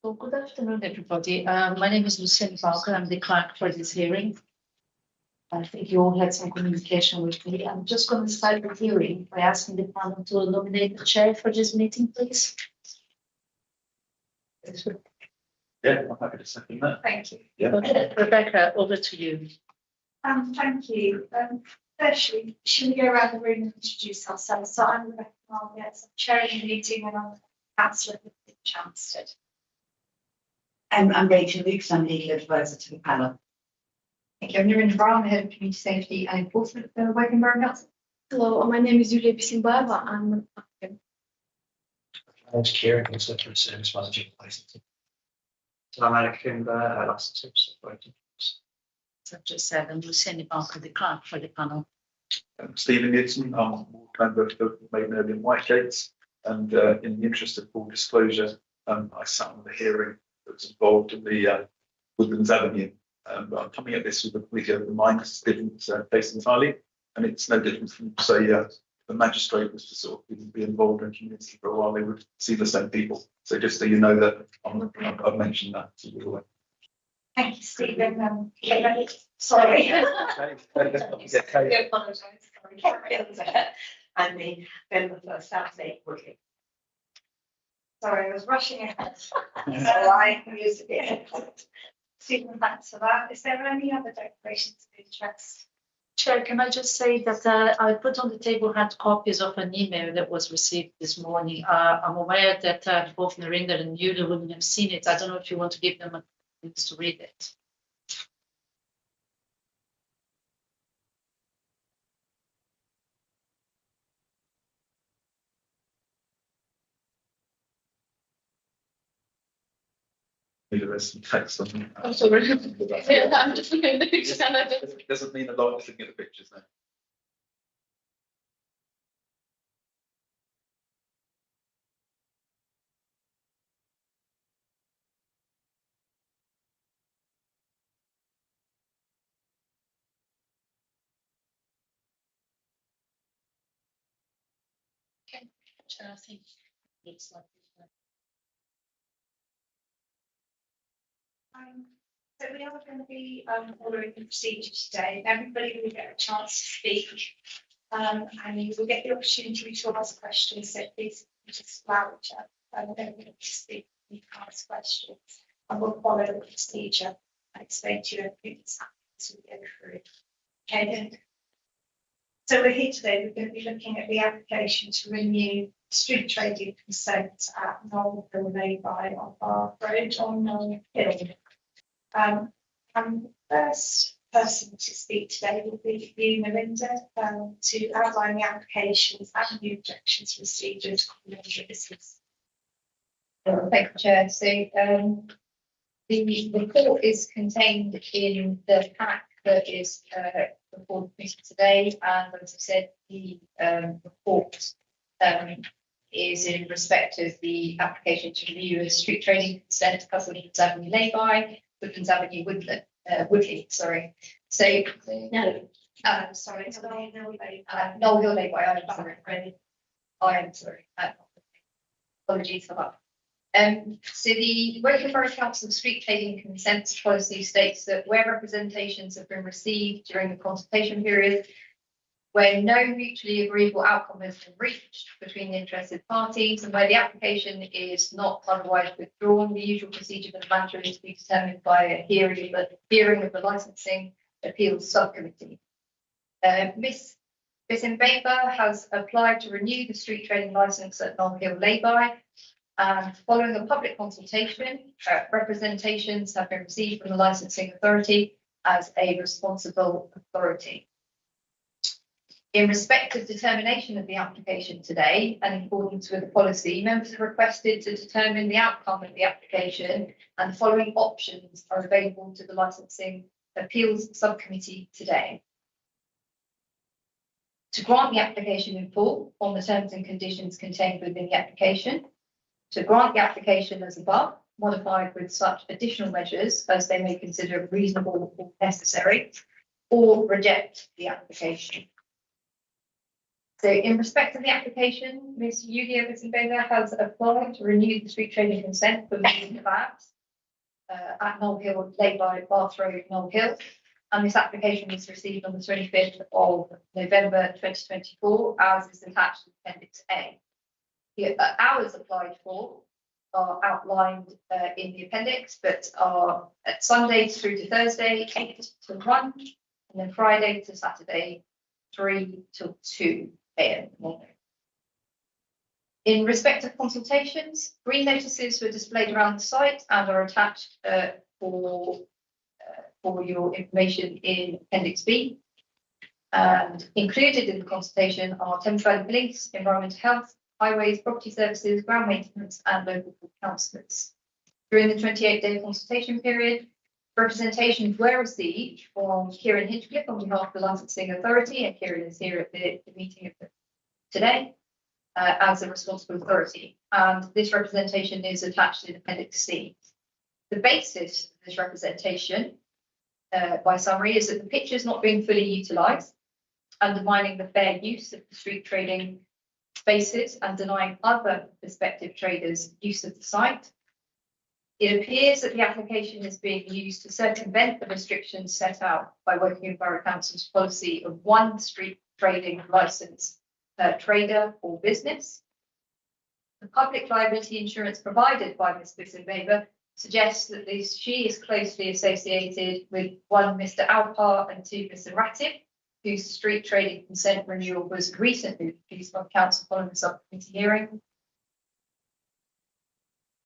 So good afternoon, everybody. My name is Lucienne Parker. I'm the clerk for this hearing. I think you all had some communication with me. I'm just going to start the hearing by asking the panel to nominate the chair for this meeting, please. Yeah, I'm happy to second that. Thank you. Yeah. Okay, Rebecca, over to you. Thank you. Firstly, should we go around the room and introduce ourselves? So I'm Rebecca Margaret, I'm chairing the meeting and I'm councillor for Chelmsford. I'm Rachel Lucas, I'm legal advisor to the panel. Thank you. I'm Narendra Brown, Head of Community Safety and Enforcement for Woking Borough Council. Hello, my name is Julia Bisimbaeva. I'm an applicant. My name's Kieran, I'm Solicitor Service Manager for Licensing. So I'm Alec Kimber, Licensing Operating. Such as said, and Lucienne Parker, the clerk for the panel. Stephen Newton, I'm a ward member for Maiden Early and Whitegates, and in the interest of full disclosure, I sat on the hearing that was involved in the Woodlands Avenue. But I'm coming at this with a completely open mind. It's a different case entirely, and it's no different from, say, the magistrate was to sort of be involved in community for a while. They would see the same people. So just so you know that I've mentioned that to you. Thank you, Stephen. Sorry. I apologise. Sorry. I'm the member for South Lake Woodley. Sorry, I was rushing ahead. So I used it. Stephen, thanks for that. Is there any other declarations of interest? Chair, can I just say that I put on the table hard copies of an email that was received this morning. I'm aware that both Narendra and Yulia wouldn't have seen it. I don't know if you want to give them a chance to read it. There's some text on it. I'm sorry. Yeah, I'm just looking at the pictures and I don't. It doesn't mean a lot looking at the pictures now. I think it's like. So we are going to be following the procedure today. Everybody will get a chance to speak, and you will get the opportunity to ask questions. So please just vouch and then to speak. You can ask questions, and we'll follow the procedure. I explain to you everything that's happening as we go through. Okay. Then. So we're here today. We're going to be looking at the application to renew street trading consent at Knoll Hill Lay-by on Bar Road on Knoll Hill. And the first person to speak today will be you, Narendra, to outline the applications and the objections received and to business. Thank you, Chair. So the report is contained in the pack that is before the meeting today, and as I said, the report is in respect of the application to renew a street trading consent for Woodlands Avenue Lay-by, Woodlands Avenue Woodley, sorry. So no, sorry, it's Knoll Hill Lay-by. I am sorry. Apologies for that. So the Woking Borough Council street trading consents policy states that where representations have been received during the consultation period, where no mutually agreeable outcome has been reached between the interested parties, and where the application is not otherwise withdrawn, the usual procedure for the matter is to be determined by a hearing of the licensing appeals subcommittee. Ms. Bisimbaeva has applied to renew the street trading licence at Knoll Hill Lay-by. And following a public consultation, representations have been received from the licensing authority as a responsible authority. In respect of determination of the application today, and in accordance with the policy, members are requested to determine the outcome of the application, and the following options are available to the licensing appeals subcommittee today. To grant the application in full on the terms and conditions contained within the application, to grant the application as above, modified with such additional measures as they may consider reasonable or necessary, or reject the application. So in respect of the application, Ms. Yulia Visinbeva has applied to renew the street trading consent for Meeting Labs at Knoll Hill, laid by Bath Road, Knoll Hill. And this application was received on the 25th of November 2024, as is attached to Appendix A. The hours applied for are outlined in the appendix, but are at Sundays through to Thursday, 8 to 1, and then Friday to Saturday, 3 till 2 a.m. morning. In respect of consultations, green notices were displayed around the site and are attached for your information in Appendix B. And included in the consultation are Thames Valley Police, Environmental Health, Highways, Property Services, Ground Maintenance, and local councillors. During the 28-day consultation period, representations were received from Kieran Hinchcliffe on behalf of the Licensing Authority, and Kieran is here at the meeting today as a responsible authority. And this representation is attached in Appendix C. The basis of this representation, by summary, is that the pitch is not being fully utilised, undermining the fair use of the street trading spaces and denying other prospective traders use of the site. It appears that the application is being used to circumvent the restrictions set out by Wokingham Borough Council's policy of one street trading licence per trader or business. The public liability insurance provided by Ms. Visinbeva suggests that she is closely associated with one Mr. Alpar and two Mr. Ratib, whose street trading consent renewal was recently refused by council following the subcommittee hearing.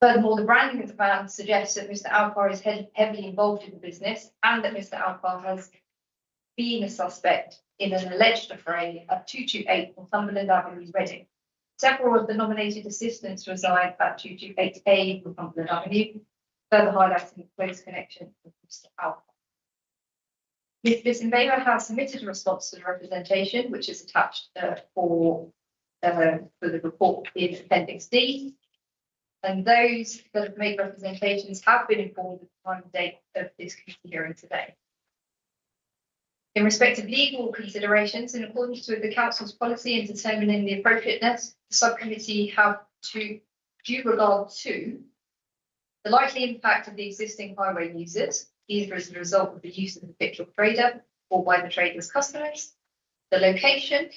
Furthermore, the branding of the van suggests that Mr. Alpar is heavily involved in the business and that Mr. Alpar has been a suspect in an alleged affray at 228 Northumberland Avenue, Reading. Several of the nominated assistants reside at 228A Northumberland Avenue, further highlighting the close connection with Mr. Alpar. Ms. Visinbeva has submitted a response to the representation, which is attached for the report in Appendix D. And those that have made representations have been informed at the time and date of this committee hearing today. In respect of legal considerations, in accordance with the council's policy in determining the appropriateness, the subcommittee have to due regard to the likely impact of the existing highway users, either as a result of the use of the pitch or trader or by the trader's customers, the location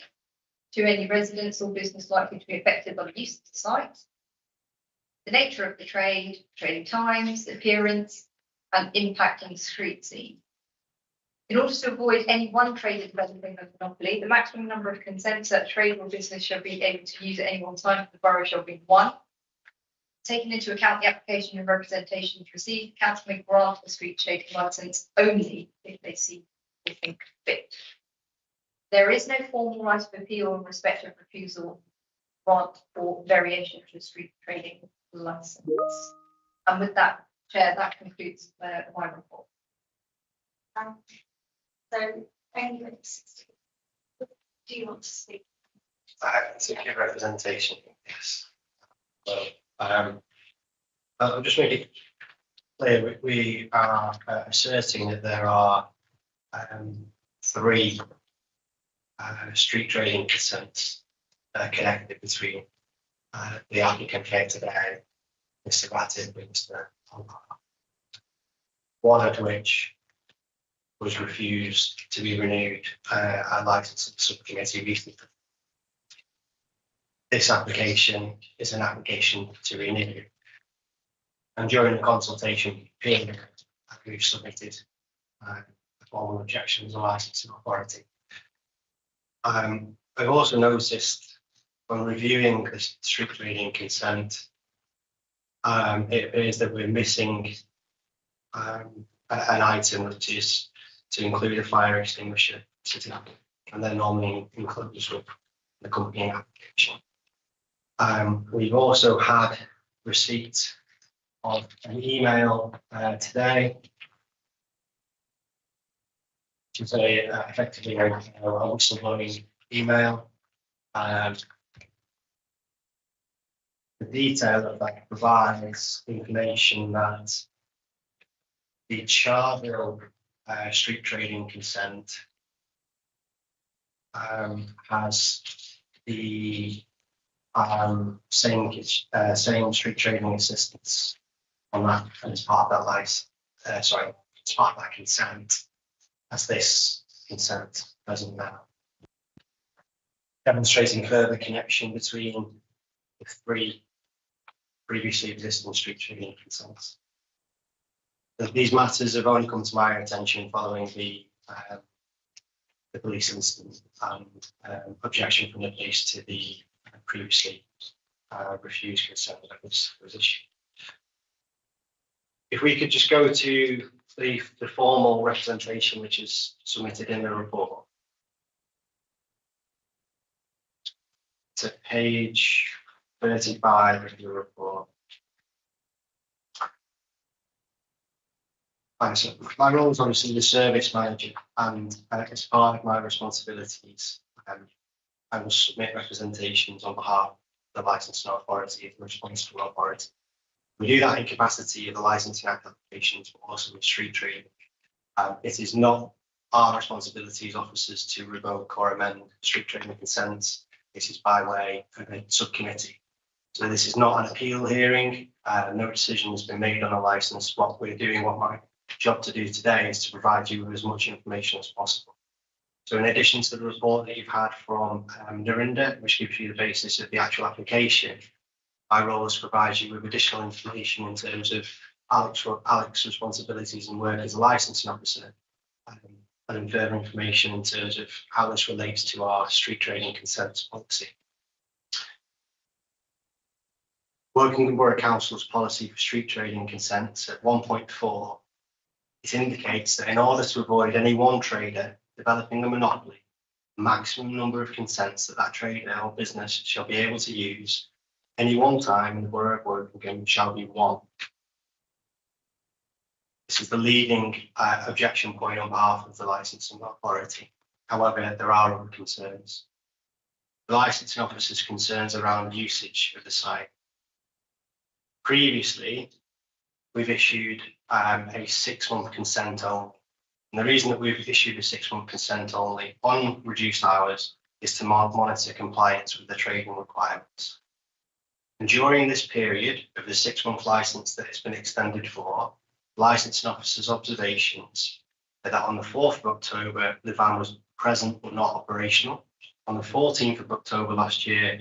to any residents or business likely to be affected by the use of the site, the nature of the trade, trading times, appearance, and impact on the street scene. In order to avoid any one trader developing a monopoly, the maximum number of consents that a trade or business shall be able to use at any one time for the borough shall be 1. Taking into account the application and representations received, council may grant a street trading licence only if they see or think fit. There is no formal right of appeal in respect of refusal, grant, or variation to the street trading licence. And with that, Chair, that concludes my report. So, anybody, do you want to speak? It's a good representation, yes. So, I'll just make it clear, we are asserting that there are 3 street trading consents connected between the applicant here today, Mr. Ratib and Mr. Alpar. One of which was refused to be renewed at licensing subcommittee recently. This application is an application to renew. And during the consultation period, we've submitted formal objections to the licensing authority. I've also noticed when reviewing the street trading consent, it appears that we're missing an item, which is to include a fire extinguisher certificate, and then normally includes with the accompanying application. We've also had receipt of an email today, which is effectively a whistleblowing email. The detail of that provides information that the Charville street trading consent has the same street trading assistance on that as part of that license. Sorry, as part of that consent, as this consent doesn't now. Demonstrating further connection between the three previously existing street trading consents. These matters have only come to my attention following the police incident and objection from the police to the previously refused consent that was issued. If we could just go to the formal representation which is submitted in the report. To page 35 of the report. So my role is obviously the service manager, and as part of my responsibilities, I will submit representations on behalf of the licensing authority, the responsible authority. We do that in capacity of the licensing applications, but also with street trading. It is not our responsibility as officers to revoke or amend street trading consents. This is by way of a subcommittee. So this is not an appeal hearing. No decision has been made on a license. What we're doing, what my job to do today is to provide you with as much information as possible. So in addition to the report that you've had from Narinda, which gives you the basis of the actual application, my role is to provide you with additional information in terms of Alex's responsibilities and work as a licensing officer, and further information in terms of how this relates to our street trading consent policy. Working Borough Council's policy for street trading consents at 1.4, it indicates that in order to avoid any one trader developing a monopoly, the maximum number of consents that trader or business shall be able to use any one time in the Borough of Wokingham shall be one. This is the leading objection point on behalf of the licensing authority. However, there are other concerns. The licensing officer's concerns around usage of the site. Previously, we've issued a 6-month consent only. And the reason that we've issued a 6-month consent only on reduced hours is to monitor compliance with the trading requirements. And during this period of the 6-month license that has been extended for, licensing officer's observations are that on the 4th of October, the van was present but not operational. On the 14th of October last year,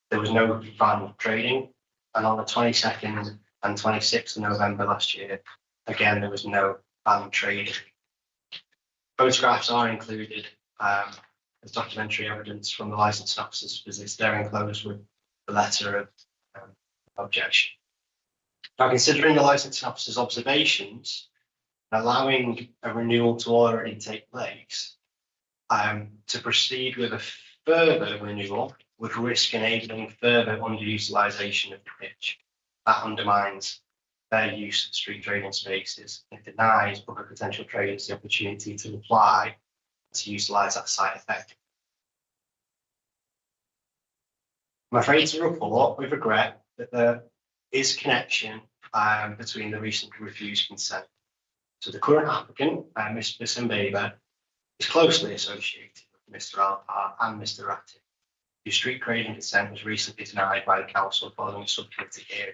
there was no van trading. And on the 22nd and 26th of November last year, again, there was no van trading. Photographs are included as documentary evidence from the licensing officer's visits. They're enclosed with the letter of objection. Now, considering the licensing officer's observations, allowing a renewal to already take place, to proceed with a further renewal would risk enabling further underutilisation of the pitch. That undermines their use of street trading spaces and denies other potential traders the opportunity to apply to utilise that site effectively. I'm afraid to report with regret that there is connection between the recent refused consent. So the current applicant, Mr. Simbaba, is closely associated with Mr. Alpar and Mr. Ratty, whose street trading consent was recently denied by the council following a subcommittee hearing.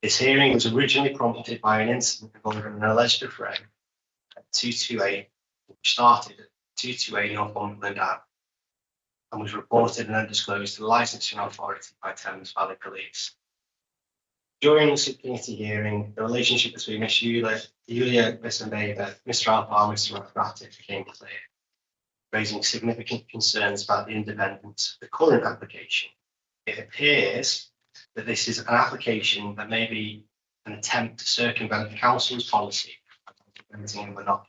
This hearing was originally prompted by an incident involving an alleged affray at 228, which started at 228 Northumberland Ave, and was reported and then disclosed to the licensing authority by Thames Valley Police. During the subcommittee hearing, the relationship between Ms. Yulia Simbaba, Mr. Alpar and Mr. Ratty became clear, raising significant concerns about the independence of the current application. It appears that this is an application that may be an attempt to circumvent the council's policy of implementing a monopoly,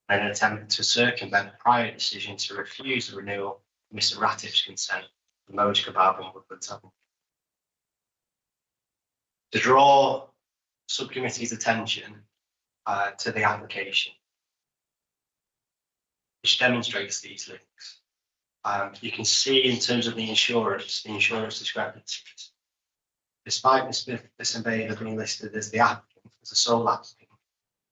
and an attempt to circumvent a prior decision to refuse the renewal of Mr. Rattif's consent for Moj Kebab and Woodward Tavern. To draw subcommittee's attention to the application, which demonstrates these links. You can see in terms of the insurance discrepancies. Despite Mr. Simbaba being listed as the applicant, as a sole applicant,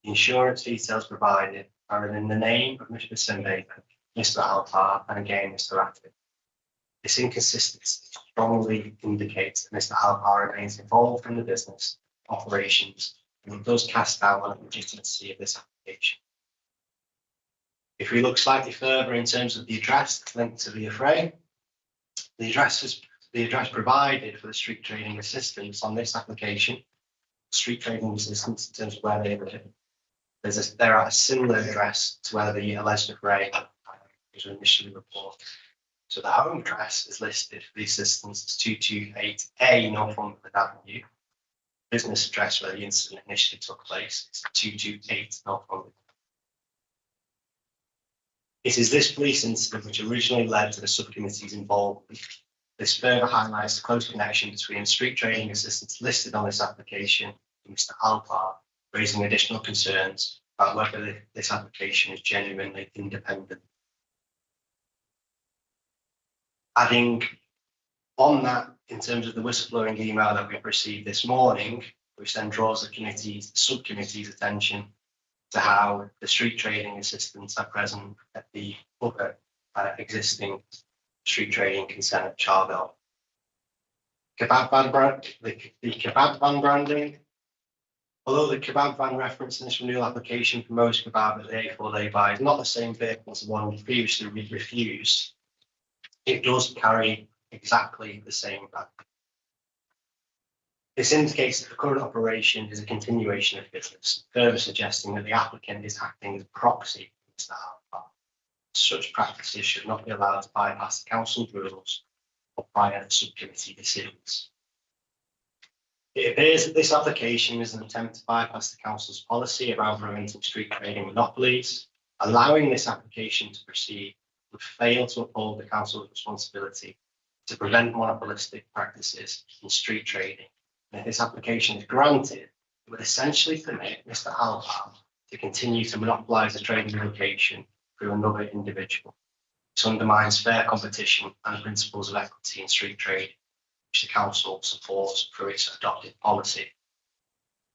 the insurance details provided are in the name of Mr. Simbaba, Mr. Alpar, and again, Mr. Ratcliffe. This inconsistency strongly indicates that Mr. Alpar remains involved in the business operations, and it does cast doubt on the legitimacy of this application. If we look slightly further in terms of the address that's linked to the affray, the address provided for the street trading assistants on this application, street trading assistants in terms of where they live, they're at a similar address to where the alleged affray was initially reported. So the home address is listed for the assistants as 228A Northumberland Avenue. Business address where the incident initially took place is 228 Northumberland. It is this police incident which originally led to the subcommittee's involvement. This further highlights the close connection between street trading assistants listed on this application and Mr. Alpar, raising additional concerns about whether this application is genuinely independent. Adding on that, in terms of the whistleblowing email that we've received this morning, which then draws the subcommittee's attention to how the street trading assistants are present at the other existing street trading consent at Charville. Kebab van branding. Although the kebab van referenced in this renewal application for most kebab at the A4 lay-by is not the same vehicle as the one previously refused, it does carry exactly the same brand. This indicates that the current operation is a continuation of business, further suggesting that the applicant is acting as a proxy for Mr. Alpar. Such practices should not be allowed to bypass the council's rules or prior subcommittee decisions. It appears that this application is an attempt to bypass the council's policy around preventing street trading monopolies. Allowing this application to proceed would fail to uphold the council's responsibility to prevent monopolistic practices in street trading. And if this application is granted, it would essentially permit Mr. Alpar to continue to monopolise the trading location through another individual. This undermines fair competition and principles of equity in street trade, which the council supports through its adopted policy.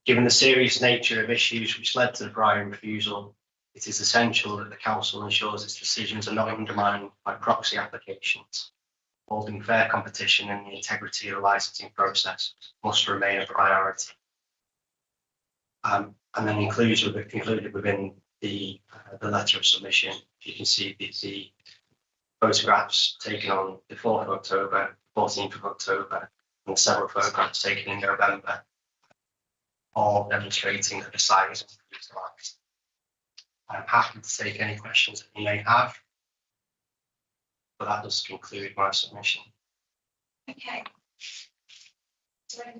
Given the serious nature of issues which led to the prior refusal, it is essential that the council ensures its decisions are not undermined by proxy applications. Holding fair competition and the integrity of the licensing process must remain a priority. And then included within the letter of submission, you can see the photographs taken on the 4th of October, 14th of October, and several photographs taken in November, all demonstrating that the site is utilised. I'm happy to take any questions that you may have, but that does conclude my submission. Okay. Is there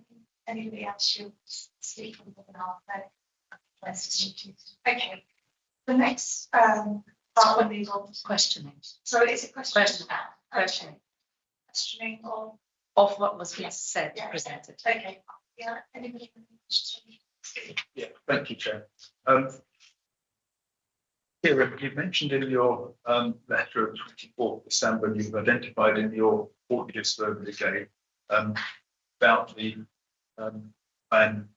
anybody else who speak on behalf of? Okay. The next part will move on to Questioning. So is it question? Questioning Questioning on. of what was just said, Yeah. presented. Okay. Yeah. Anybody have any questions? Yeah, thank you, Chair. Kieran, you mentioned in your letter of 24th December, you've identified in your report you just verbally gave about the ban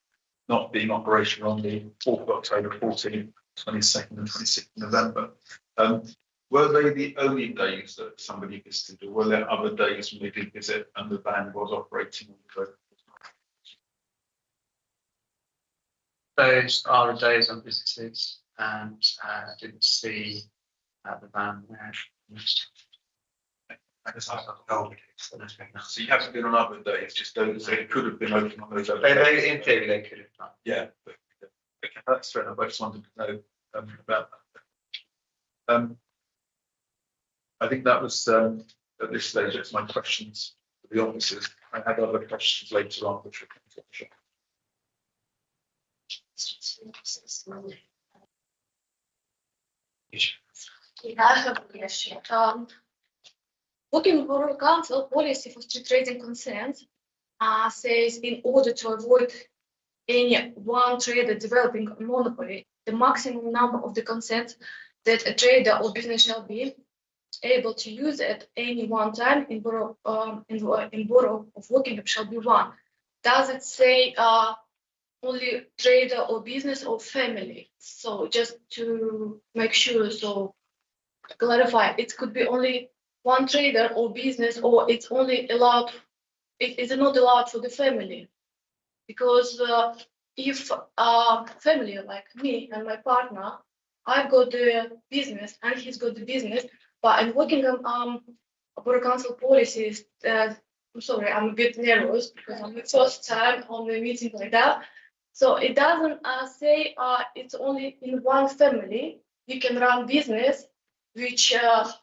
not being operational on the 4th of October, 14th, 22nd and 26th of November. Were they the only days that somebody visited, or were there other days when they did visit and the ban was operating? Those are the days I visited and didn't see the van there. So you haven't been on other days, just those, so it could have been open on those other In days. theory, they could have done. Yeah, but, okay, that's fair enough. I just wanted to know about that. I think that was at this stage, that's my questions for the officers. I have other questions later on, which will come. I have a question. Looking for council policy for street trading consent says in order to avoid any one trader developing a monopoly, the maximum number of the consents that a trader or business shall be able to use at any one time in borough of Wokingham shall be one. Does it say only trader or business or family? So just to make sure, so to clarify, it could be only one trader or business, or it's only allowed, it is not allowed for the family. Because if family like me and my partner, I've got the business and he's got the business, but I'm working on Borough Council policies. I'm sorry, I'm a bit nervous because I'm the first time on a meeting like that. So it doesn't say it's only in one family you can run business, which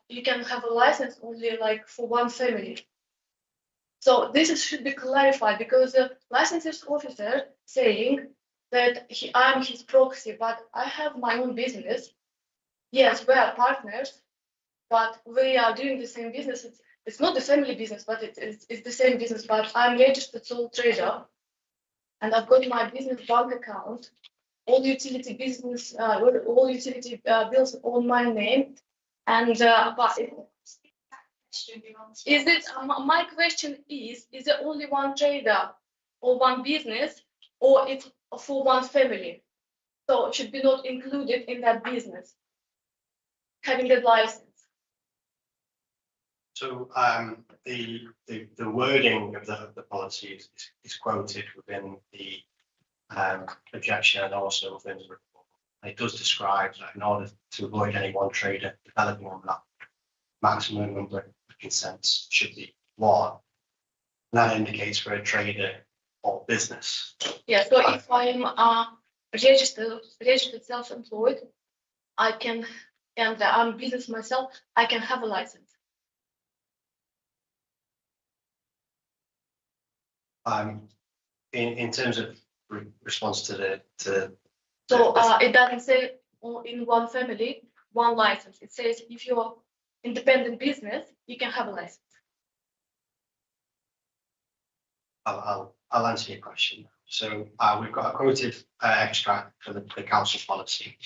you can have a license only like for one family. So should be clarified because the licensed officer saying that I'm his proxy, but I have my own business. Yes, we are partners, but we are doing the same business. It's not the family business, but it's the same business. But I'm registered sole trader, and I've got my business bank account, all utility business, all utility bills on my name, and but. Is it, my question is it only one trader or one business, or it's for one family? So it should be not included in that business, having that license. So the wording of the policy is quoted within the objection and also within the report. It does describe that in order to avoid any one trader developing on that, maximum number of consents should be one. And that indicates for a trader or business. Yeah, so if I'm registered self-employed, I can, and I'm business myself, I can have a license. In terms of response to So it doesn't say in one family, one license. It says if you're independent business, you can have a license. I'll answer your question. So we've got a quoted extract for the council policy,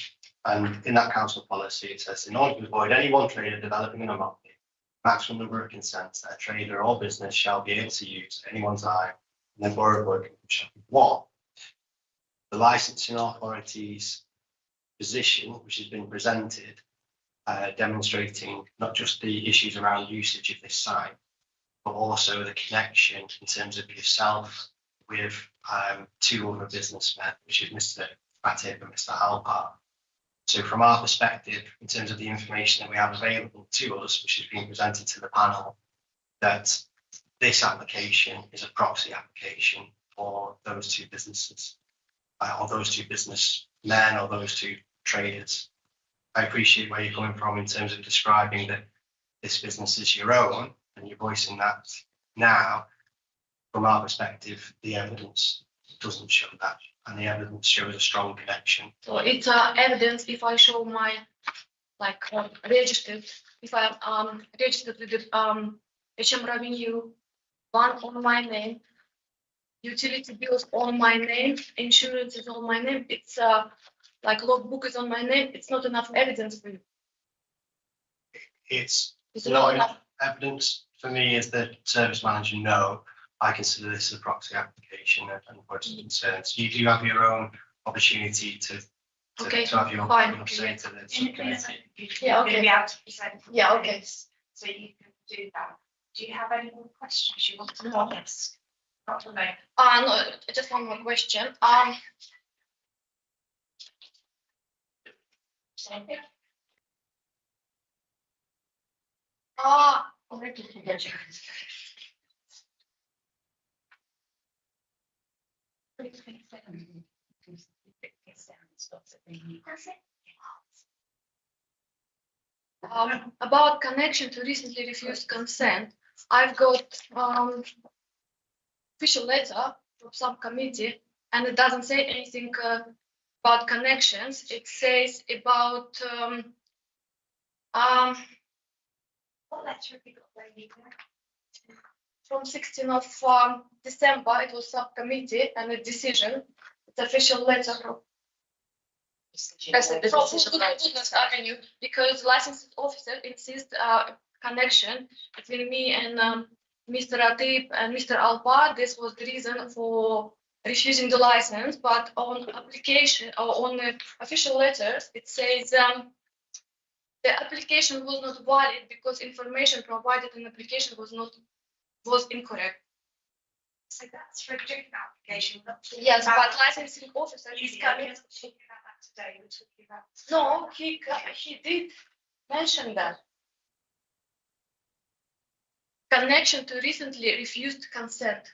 and in that council policy it says, in order to avoid any one trader developing an monopoly, maximum number of consents that a trader or business shall be able to use at any one time, and the borough board shall be one. The licensing authority's position, which has been presented, demonstrating not just the issues around usage of this site, but also the connection in terms of yourself with two other businessmen, which is Mr. Fatib and Mr. Alpar. So from our perspective, in terms of the information that we have available to us, which is being presented to the panel, that this application is a proxy application for those two businesses, or those two businessmen, or those two traders. I appreciate where you're coming from in terms of describing that this business is your own, and you're voicing that now. From our perspective, the evidence doesn't show that, and the evidence shows a strong connection. So it's evidence if I show my registered, if I'm registered with the HM Revenue, one on my name, utility bills on my name, insurance is on my name. It's like logbook is on my name. It's not enough evidence for you. It's not enough evidence for me as the service manager. No, I consider this a proxy application and voice of concerns. You do have your own opportunity to have your say to the subcommittee. Yeah, okay. Be able to present. Yeah, okay. So you can do that. Do you have any more questions you want to ask? Not to know. No, just one more question. About connection to recently refused consent, I've got official letter from subcommittee, and it doesn't say anything about connections. It says about What letter have you got there, Nina? from 16th of December. It was subcommittee and a decision. It's official letter from Goodness Avenue, because licensed officer insists connection between me and Mr. Atib and Mr. Alpar. This was the reason for refusing the license, but on application or on the official letters, it says the application was not valid because information provided in the application was incorrect. So that's for a different application, not. talking Yes, about- but licensing officer He's is coming, coming. talking about that today, we're talking about. No, he did mention that. Connection to recently refused consent.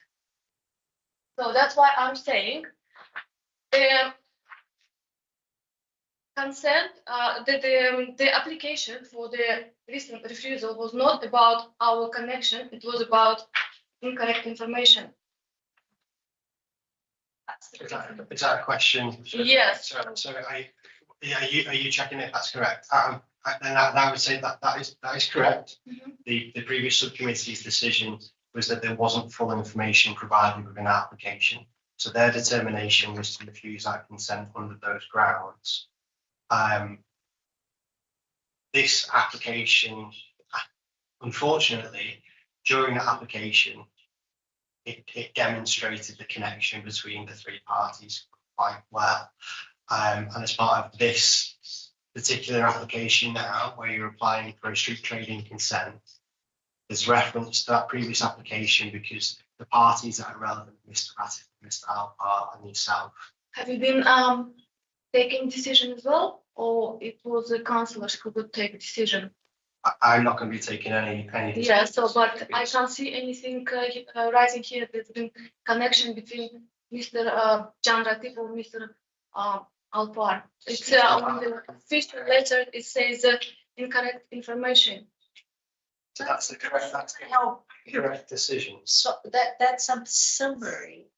So that's why I'm saying the consent, the application for the recent refusal was not about our connection, it was about incorrect information. That's the Is that a question? Yes. So are you checking if that's correct? Then I would say that is correct. Mhm. The previous subcommittee's decision was that there wasn't full information provided within the application. So their determination was to refuse that consent under those grounds. This application, unfortunately, during the application, it demonstrated the connection between the three parties quite well. And as part of this particular application now, where you're applying for a street trading consent, there's reference to that previous application because the parties that are relevant, Mr. Rattiff, Mr. Alpart and yourself. Have you been taking decision as well, or it was the councillors who would take a decision? I'm not going to be taking any. Yeah, so but I can't see anything writing here. There's been connection between Mr. John Rattiff or Mr. Alpart. It's on the official letter. It says incorrect information. So that's the correct decision. So that's some summary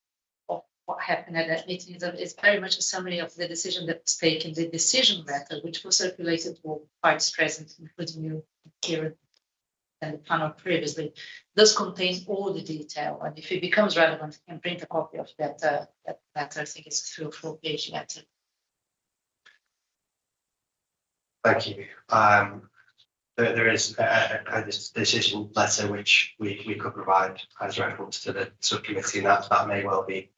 of what happened at that meeting. It's very much a summary of the decision that was taken, the decision letter, which was circulated to all parties present, including you here and the panel previously, does contain all the detail. And if it becomes relevant, you can print a copy of that letter. I think it's a 3 or 4 page letter. Thank you. There is a decision letter which we could provide as reference to the subcommittee, and that may well be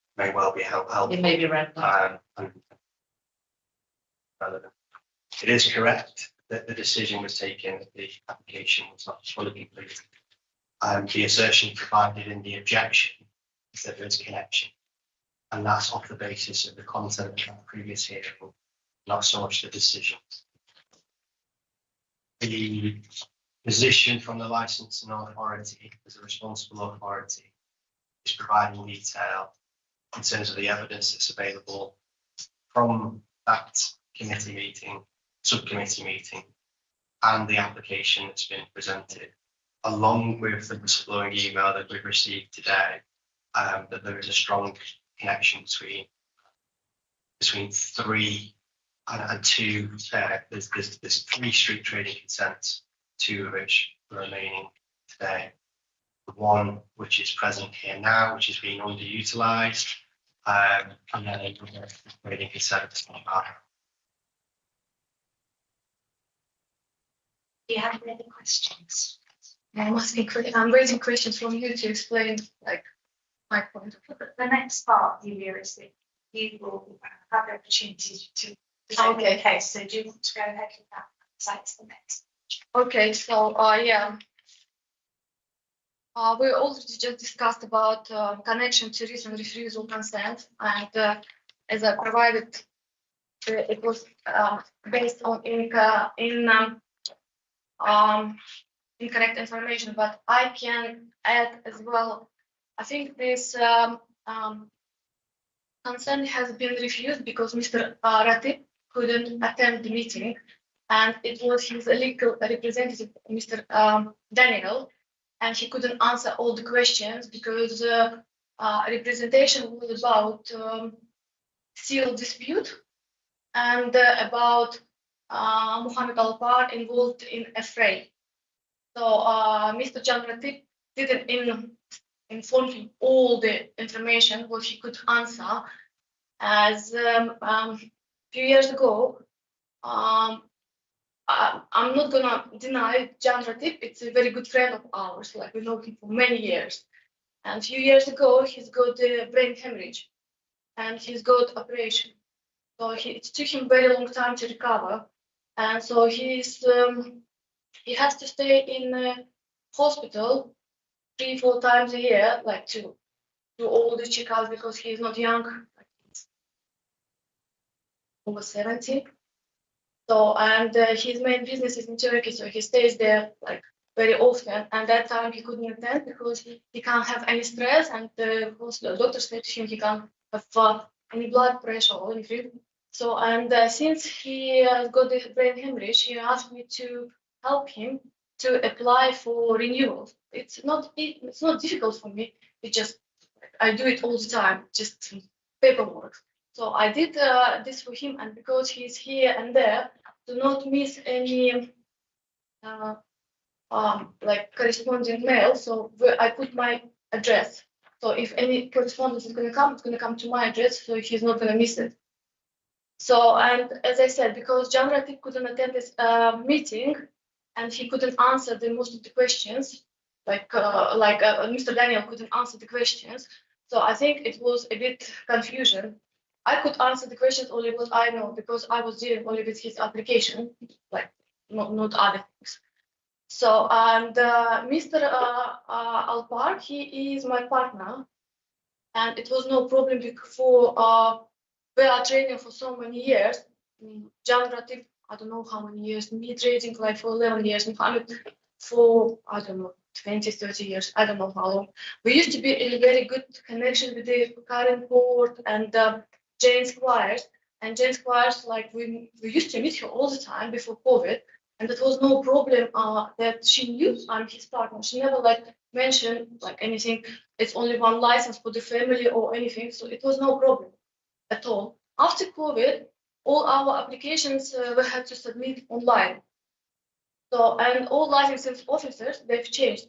helpful. It may be relevant. And relevant. It is correct that the decision was taken, the application was not fully completed. The assertion provided in the objection is that there is connection, and that's off the basis of the content of the previous hearing, not so much the decision. The position from the licensing authority as a responsible authority is providing detail in terms of the evidence that's available from that committee meeting, subcommittee meeting, and the application that's been presented, along with the whistleblowing email that we've received today, that there is a strong connection between 3 and 2. There's 3 street trading consents, 2 of which are remaining today. The 1 which is present here now, which is being underutilised, and then a trading consent. Do you have any other questions? I'm raising questions from you to explain like my point of view. The next part, Julia, is that you will have the opportunity to present Okay. the case. So do you want to go ahead with that? So it's the next. Okay, so yeah. We already just discussed about connection to recent refusal consent, and as I provided, it was based on incorrect information. But I can add as well. I think this consent has been refused because Mr. Rattiff couldn't attend the meeting, and it was his legal representative, Mr. Daniel, and he couldn't answer all the questions because representation was about seal dispute and about Muhammad Alpart involved in a fray. So Mr. John Rattiff didn't inform him all the information what he could answer, as few years ago. I'm not gonna deny John Rattiff, it's a very good friend of ours, like we know him for many years. And a few years ago, he's got a brain hemorrhage and he's got operation. So it took him very long time to recover. And so he has to stay in a hospital 3-4 times a year, like to do all the checkups because he's not young, like he's over 70. So, and his main business is in Turkey, so he stays there like very often. And that time he couldn't attend because he can't have any stress, and the doctor said to him he can't have any blood pressure or anything. So, and since he got the brain hemorrhage, he asked me to help him to apply for renewal. It's not difficult for me. It just I do it all the time, just paperwork. So I did this for him, and because he's here and there, do not miss any like corresponding mail. So I put my address. So if any correspondence is going to come, it's going to come to my address, so he's not going to miss it. So, and as I said, because John Ratif couldn't attend this meeting, and he couldn't answer the most of the questions, like Mr. Daniel couldn't answer the questions. So I think it was a bit confusion. I could answer the questions only what I know because I was dealing only with his application, like not other things. So, and Mr. Alpar, he is my partner, and it was no problem before we are trading for so many years. John Ratif, I don't know how many years, me trading like for 11 years, Mohammed for, I don't know, 20, 30 years, I don't know how long. We used to be in a very good connection with the Karen Port and Jane Squires. And Jane Squires, like we used to meet her all the time before COVID. And it was no problem that she knew I'm his partner. She never like mentioned like anything. It's only one license for the family or anything. So it was no problem at all. After COVID, all our applications we had to submit online. So, and all licensing officers, they've changed.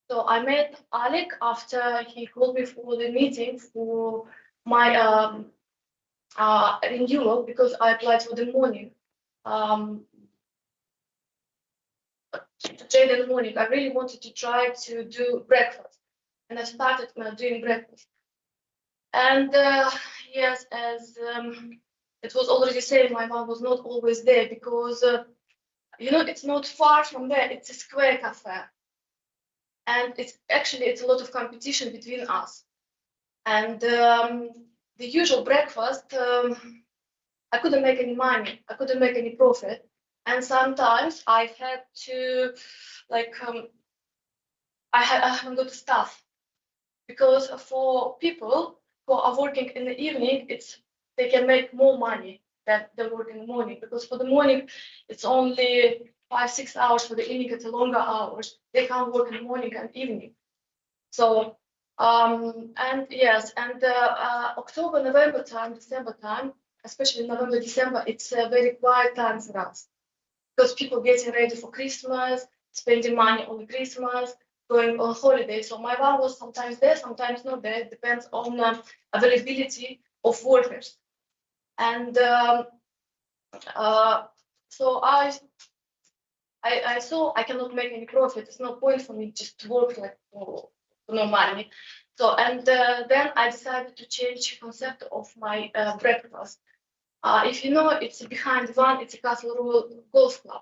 So I met Alec after he called me for the meeting for my renewal because I applied for the morning. Trade in the morning. I really wanted to try to do breakfast, and I started doing breakfast. And yes, as it was already said, my mom was not always there because you know, it's not far from there. It's a square cafe, and it's a lot of competition between us. And the usual breakfast, I couldn't make any money. I couldn't make any profit. And sometimes I had to, like, I haven't got staff because for people who are working in the evening, they can make more money than they work in the morning. Because for the morning, it's only 5-6 hours. For the evening, it's longer hours. They can't work in the morning and evening. So, and yes, and October, November time, December time, especially November, December, it's a very quiet time for us. Because people getting ready for Christmas, spending money on Christmas, going on holiday. So my mom was sometimes there, sometimes not there. It depends on availability of workers. And so I saw I cannot make any profit. It's no point for me just to work like for no money. So and then I decided to change the concept of my breakfast. If you know, it's behind one, it's a Castle Royal Golf Club.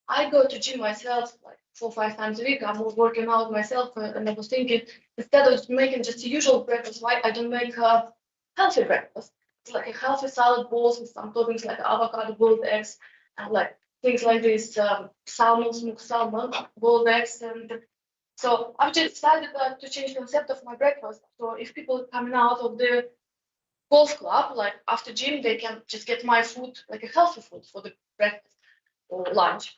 I go to gym myself like 4 or 5 times a week. I'm working out myself, and I was thinking instead of making just a usual breakfast, why I don't make a healthy breakfast? It's like a healthy salad bowls with some toppings like avocado, boiled eggs, and like things like this, salmon, smoked salmon, boiled eggs, and so I've just decided to change the concept of my breakfast. So if people are coming out of the golf club, like after gym, they can just get my food, like a healthy food for the breakfast or lunch.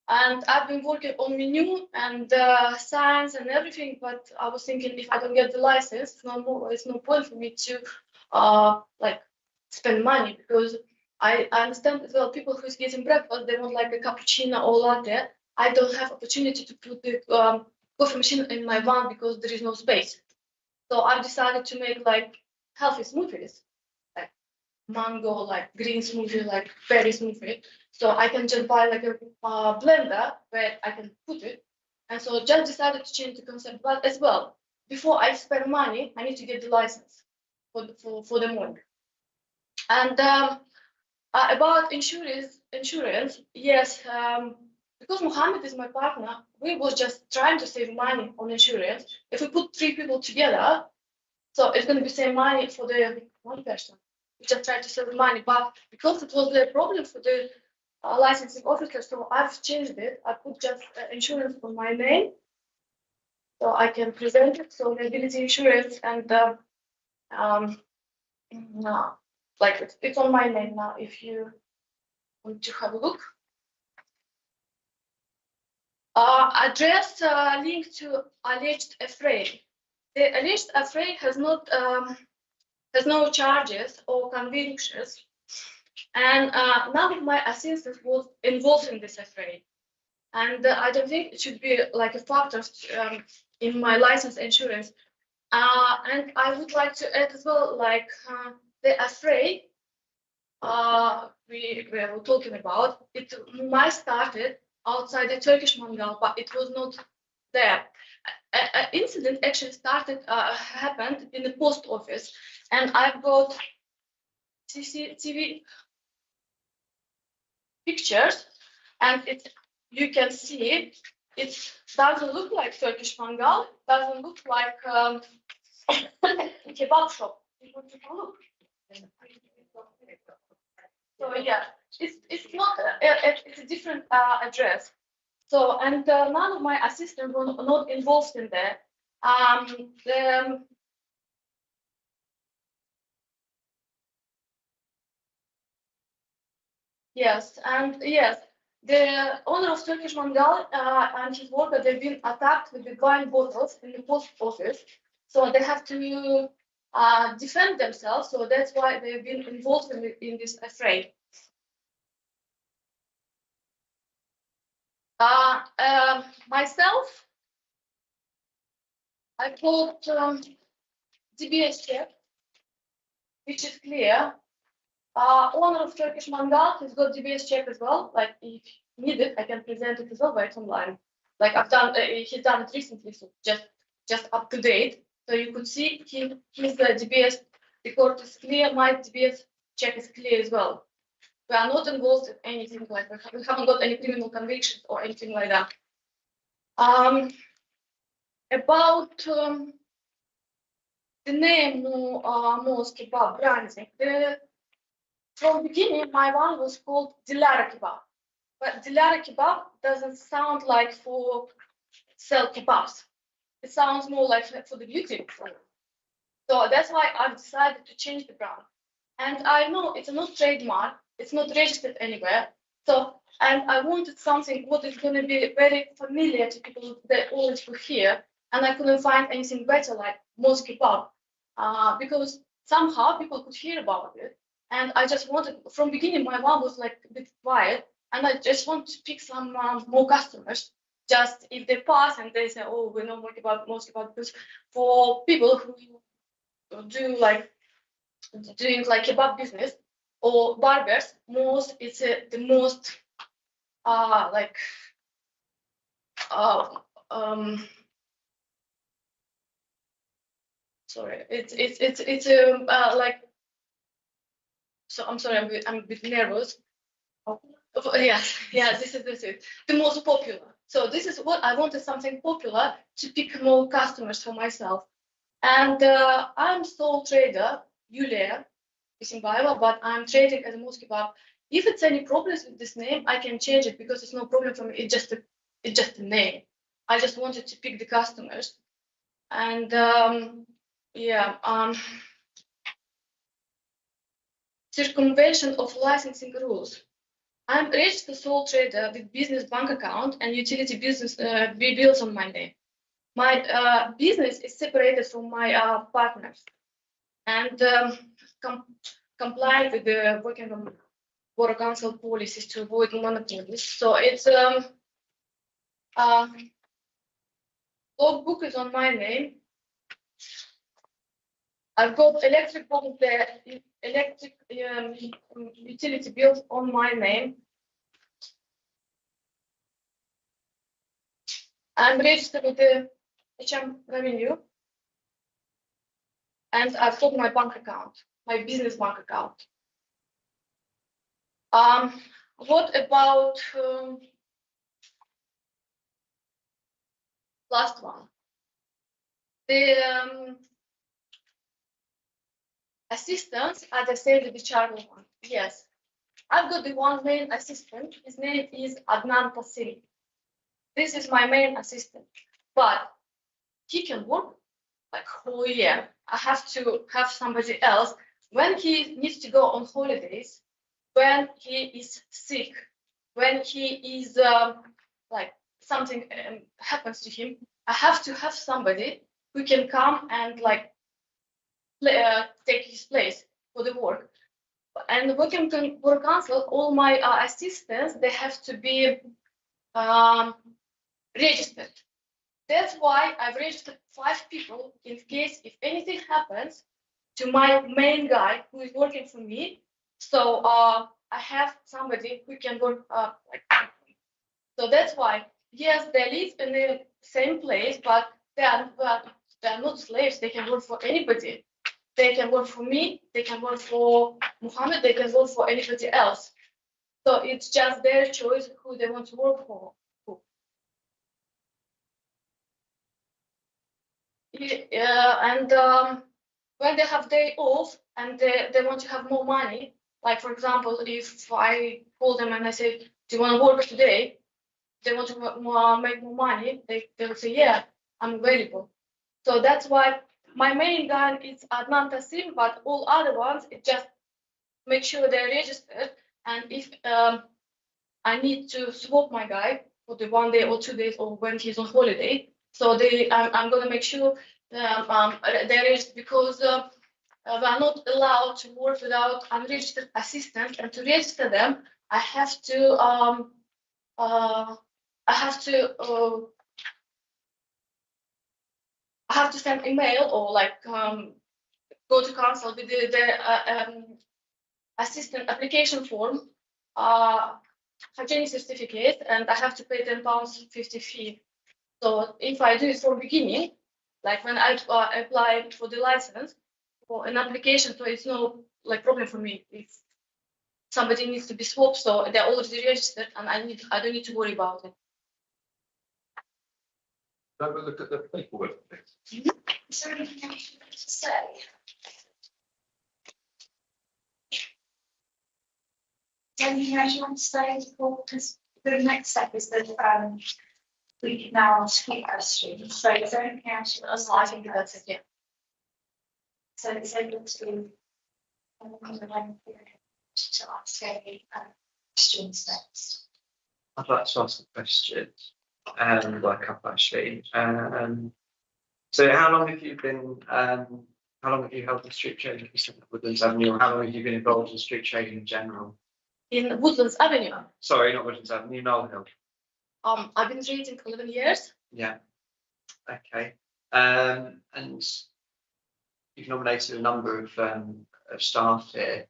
And I've been working on menu and science and everything, but I was thinking if I don't get the license, it's no point for me to like spend money because I understand as well people who's getting breakfast, they want like a cappuccino or latte. I don't have opportunity to put the coffee machine in my van because there is no space. So I've decided to make like healthy smoothies, like mango, like green smoothie, like berry smoothie. So I can just buy like a blender where I can put it. And so just decided to change the concept. But as well, before I spend money, I need to get the license for the morning. And About insurance, yes, because Mohammed is my partner, we was just trying to save money on insurance. If we put 3 people together, so it's gonna be same money for the one person. We just try to save money, but because it was the problem for the licensing officer, so I've changed it. I put just insurance on my name, so I can present it. So liability insurance and no, like it's on my name now. If you want to have a look. Address linked to alleged affray. The alleged affray has no charges or convictions, and none of my assistants was involved in this affray. And I don't think it should be like a factor in my license insurance. And I would like to add as well, like the affray we were talking about, it might started outside the Turkish Mangal, but it was not there. An incident actually happened in the post office, and I've got CCTV pictures, and you can see it doesn't look like Turkish Mangal, doesn't look like kebab shop. You want to have a look? So yeah, it's not it's a different address. So and none of my assistants were not involved in that. Yes, and yes, the owner of Turkish Mangal and his worker, they've been attacked with the wine bottles in the post office. So they have to defend themselves. So that's why they've been involved in this affray. Myself, I bought DBS check, which is clear. Owner of Turkish Mangal has got DBS check as well. Like if needed, I can present it as well, but it's online. Like I've done, he's done it recently, so just up to date. So you could see his DBS record is clear. My DBS check is clear as well. We are not involved in anything like that. We haven't got any criminal convictions or anything like that. About the name Mosque Kebab branding. From the beginning, my one was called Dilara Kebab, but Dilara Kebab doesn't sound like for sell kebabs. It sounds more like for the beauty. So that's why I've decided to change the brand. And I know it's not trademark, it's not registered anywhere. So, and I wanted something what is going to be very familiar to people that always go here. And I couldn't find anything better like Mosque Kebab, because somehow people could hear about it. And I just wanted, from beginning, my mom was like a bit quiet, and I just want to pick some more customers. Just if they pass and they say, "Oh, we know more about Mosque Kebab," because for people who do like doing like kebab business or barbers, it's the most like sorry, it's like. So I'm sorry, I'm a bit nervous. Yes, this is the most popular. So this is what I wanted, something popular to pick more customers for myself. And I'm sole trader, Yulia Isimbayeva, but I'm trading as a Mosque Kebab. If it's any problems with this name, I can change it because it's no problem for me. It's just a name. I just wanted to pick the customers. And circumvention of licensing rules. I'm registered sole trader with business bank account and utility business bills on my name. My business is separated from my partners and comply with the working on Borough Council policies to avoid monopolies. So it's logbook is on my name. I've got electric book, the electric utility bills on my name. I'm registered with the HM Revenue, and I've got my bank account, my business bank account. What about last one? The assistants are the same with the child one. Yes, I've got the one main assistant. His name is Adnan Tassiri. This is my main assistant, but he can work like whole year. I have to have somebody else when he needs to go on holidays, when he is sick, when he is like something happens to him. I have to have somebody who can come and like take his place for the work. And working work council, all my assistants, they have to be registered. That's why I've registered 5 people in case if anything happens to my main guy who is working for me. So I have somebody who can work like. So that's why, yes, they live in the same place, but they are not slaves. They can work for anybody. They can work for me. They can work for Muhammad. They can work for anybody else. So it's just their choice who they want to work for. And when they have day off and they want to have more money, like for example, if I call them and I say, do you want to work today? They want to make more money, they will say, yeah, I'm available. So that's why my main guy is Adnan Tassim, but all other ones, it just make sure they're registered. And if I need to swap my guy for the 1 day or 2 days or when he's on holiday, so I'm going to make sure they're registered because we are not allowed to work without unregistered assistants. And to register them, I have to send email or like go to council with the assistant application form, hygienic certificate, and I have to pay £10.50 fee. So if I do it from beginning, like when I apply for the license for an application, so it's no like problem for me if somebody needs to be swapped, so they're already registered and I don't need to worry about it. Have a look at the paperwork. Is there anything else you want to say? Is there anything else you want to say? Because the next step is that we can now ask you questions. So is there anything else you want to say? I think that's it, yeah. So it's able to ask any questions next. I'd like to ask a question, like up actually. So how long have you been, how long have you held the street trading at Woodlands Avenue, or how long have you been involved in street trading in general? In Woodlands Avenue, Sorry, not Woodlands Avenue, Knoll Hill. I've been trading for 11 years. Yeah. Okay. And you've nominated a number of staff here.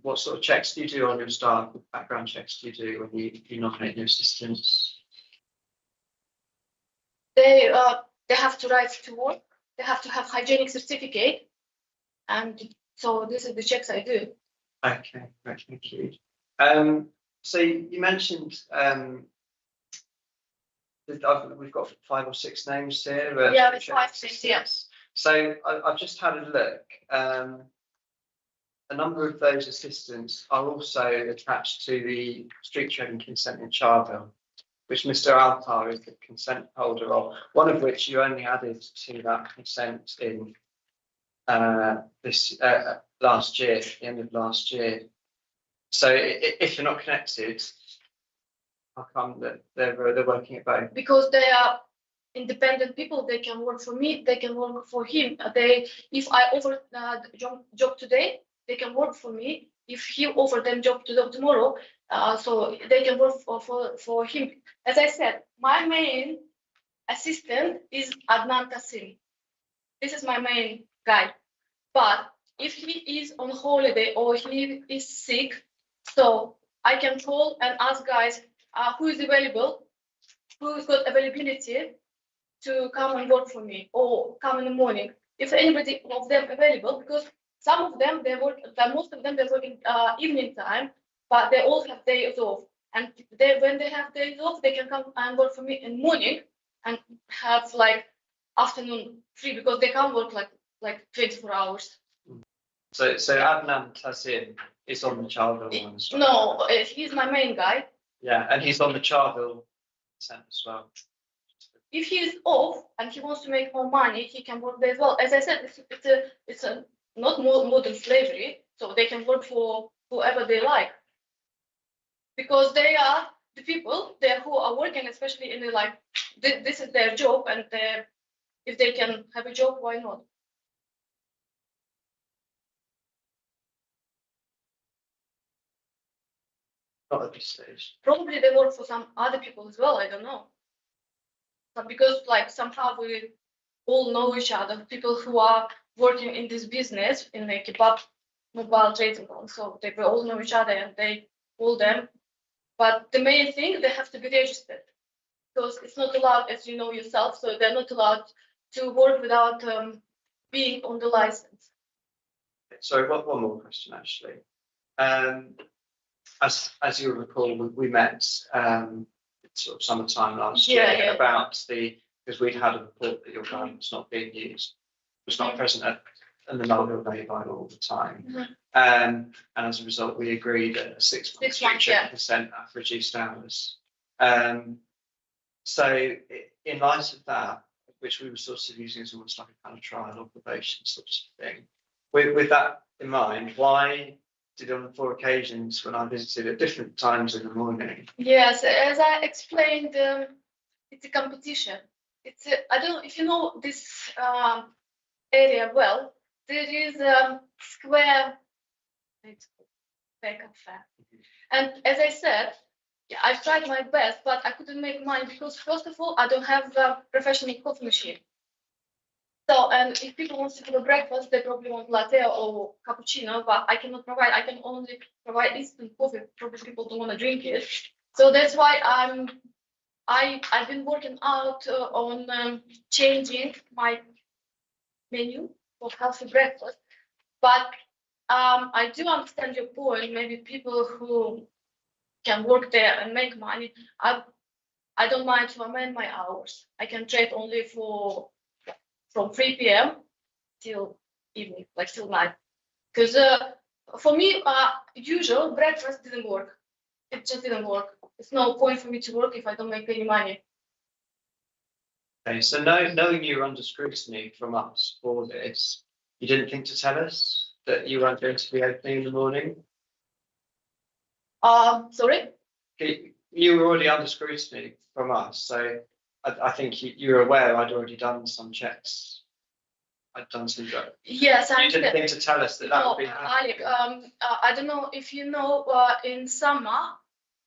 What sort of checks do you do on your staff? What background checks do you do when you nominate new assistants? They have to write to work. They have to have hygienic certificate, and so this is the checks I do. Okay, right, thank you. So you mentioned we've got 5 or 6 names here. Yeah, it's 5, 6, yes. So I've just had a look. A number of those assistants are also attached to the street trading consent in Charville, which Mr. Altar is the consent holder of, one of which you only added to that consent in this last year, the end of last year. So if you're not connected, how come that they're working at both? Because they are independent people. They can work for me. They can work for him. If I offer job today, they can work for me. If he offer them job tomorrow, so they can work for him. As I said, my main assistant is Adnan Tassim. This is my main guy. But if he is on holiday or he is sick, so I can call and ask guys who is available, who's got availability to come and work for me or come in the morning. If anybody of them available, because some of them they work, most of them they work in evening time, but they all have days off. And when they have days off, they can come and work for me in morning and have like afternoon free because they can't work like 24 hours. So Adnan Tassim is on the Charleville one as well. No, he's my main guy. Yeah, and he's on the Charleville consent as well. If he is off and he wants to make more money, he can work there as well. As I said, it's a not more modern slavery, so they can work for whoever they like. Because they are the people there who are working, especially in the like, this is their job, and if they can have a job, why not? Not at this stage. Probably they work for some other people as well, I don't know. But because like somehow we all know each other, people who are working in this business, in the kebab mobile trading on, so they will all know each other and they call them. But the main thing, they have to be registered because it's not allowed, as you know yourself, so they're not allowed to work without being on the license. Sorry, one more question actually. As you recall, we met sort of summertime last year about because we'd had a report that your guide was not being used, was not present at the Melville Bay Guide all the time. And as a result, we agreed at a 6 month 50% at reduced hours. So in light of that, which we were sort of using as almost like a kind of trial or probation sort of thing, with that in mind, why did on 4 occasions when I visited at different times in the morning? Yes, as I explained, it's a competition. I don't know if you know this area well. There is a square. It's cafe, and as I said, yeah, I've tried my best, but I couldn't make money because first of all, I don't have a professional coffee machine. So, and if people want to have a breakfast, they probably want latte or cappuccino, but I cannot provide. I can only provide instant coffee. Probably people don't want to drink it. So that's why I've been working out on changing my menu for healthy breakfast. But I do understand your point. Maybe people who can work there and make money. I don't mind to amend my hours. I can trade only from 3 p.m. till evening, like till night. Because for me, usual breakfast didn't work. It just didn't work. It's no point for me to work if I don't make any money. Okay, so knowing you were under scrutiny from us for this, you didn't think to tell us that you weren't going to be opening in the morning? Sorry? You were already under scrutiny from us, so I think you were aware I'd already done some checks. I'd done some drugs. Yes, I You didn't think to tell us that that would be happening. I don't know if you know, in summer,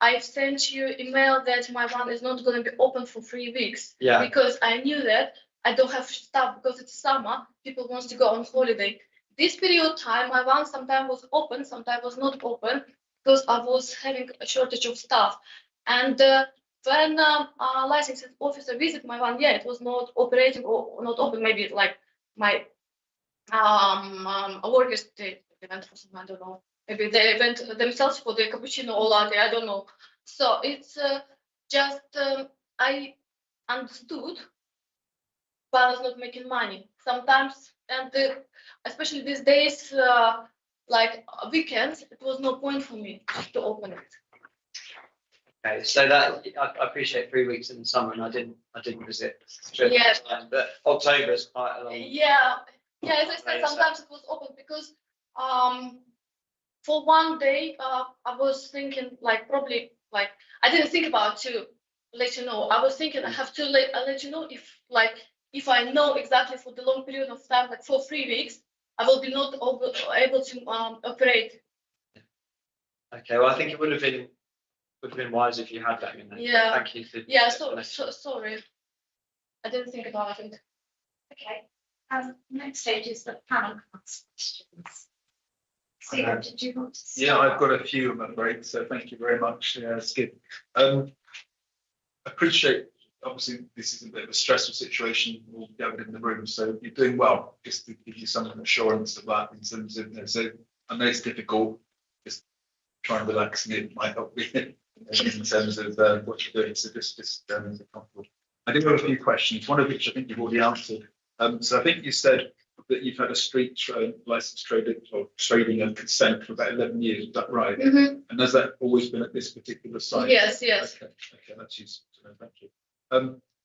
I've sent you email that my van is not going to be open for 3 weeks. Yeah. Because I knew that I don't have staff because it's summer, people want to go on holiday. This period of time, my van sometimes was open, sometimes was not open because I was having a shortage of staff. And when a licensing officer visited my van, yeah, it was not operating or not open, maybe like my workers, they went for some, I don't know. Maybe they went themselves for the cappuccino or latte, I don't know. So it's just, I understood, but I was not making money. Sometimes, and especially these days, like weekends, it was no point for me to open it. Okay, so that I appreciate 3 weeks in the summer, and I didn't visit. Yeah. But October is quite a long. Yeah, as I said, sometimes it was open because for one day I was thinking like probably like I didn't think about to let you know. I was thinking I have to let you know if I know exactly for the long period of time, like for 3 weeks, I will be not able to operate. Okay, well I think it would have been wise if you had that in there. Yeah. Thank you for. Yeah, so sorry, I didn't think about it. Okay. Next stage is the panel questions. Stephen, did you want to start? Yeah, I've got a few, I'm afraid, so thank you very much. Yeah, it's good. Appreciate, obviously, this is a bit of a stressful situation all gathered in the room, so you're doing well, just to give you some assurance of that in terms of, so I know it's difficult, just try and relax and it might help me in terms of what you're doing. So just comfortable. I do have a few questions, one of which I think you've already answered. So I think you said that you've had a street license trading and consent for about 11 years. Is that right? Mhm. And has that always been at this particular site? Yes, yes. Okay, that's useful to know. Thank you.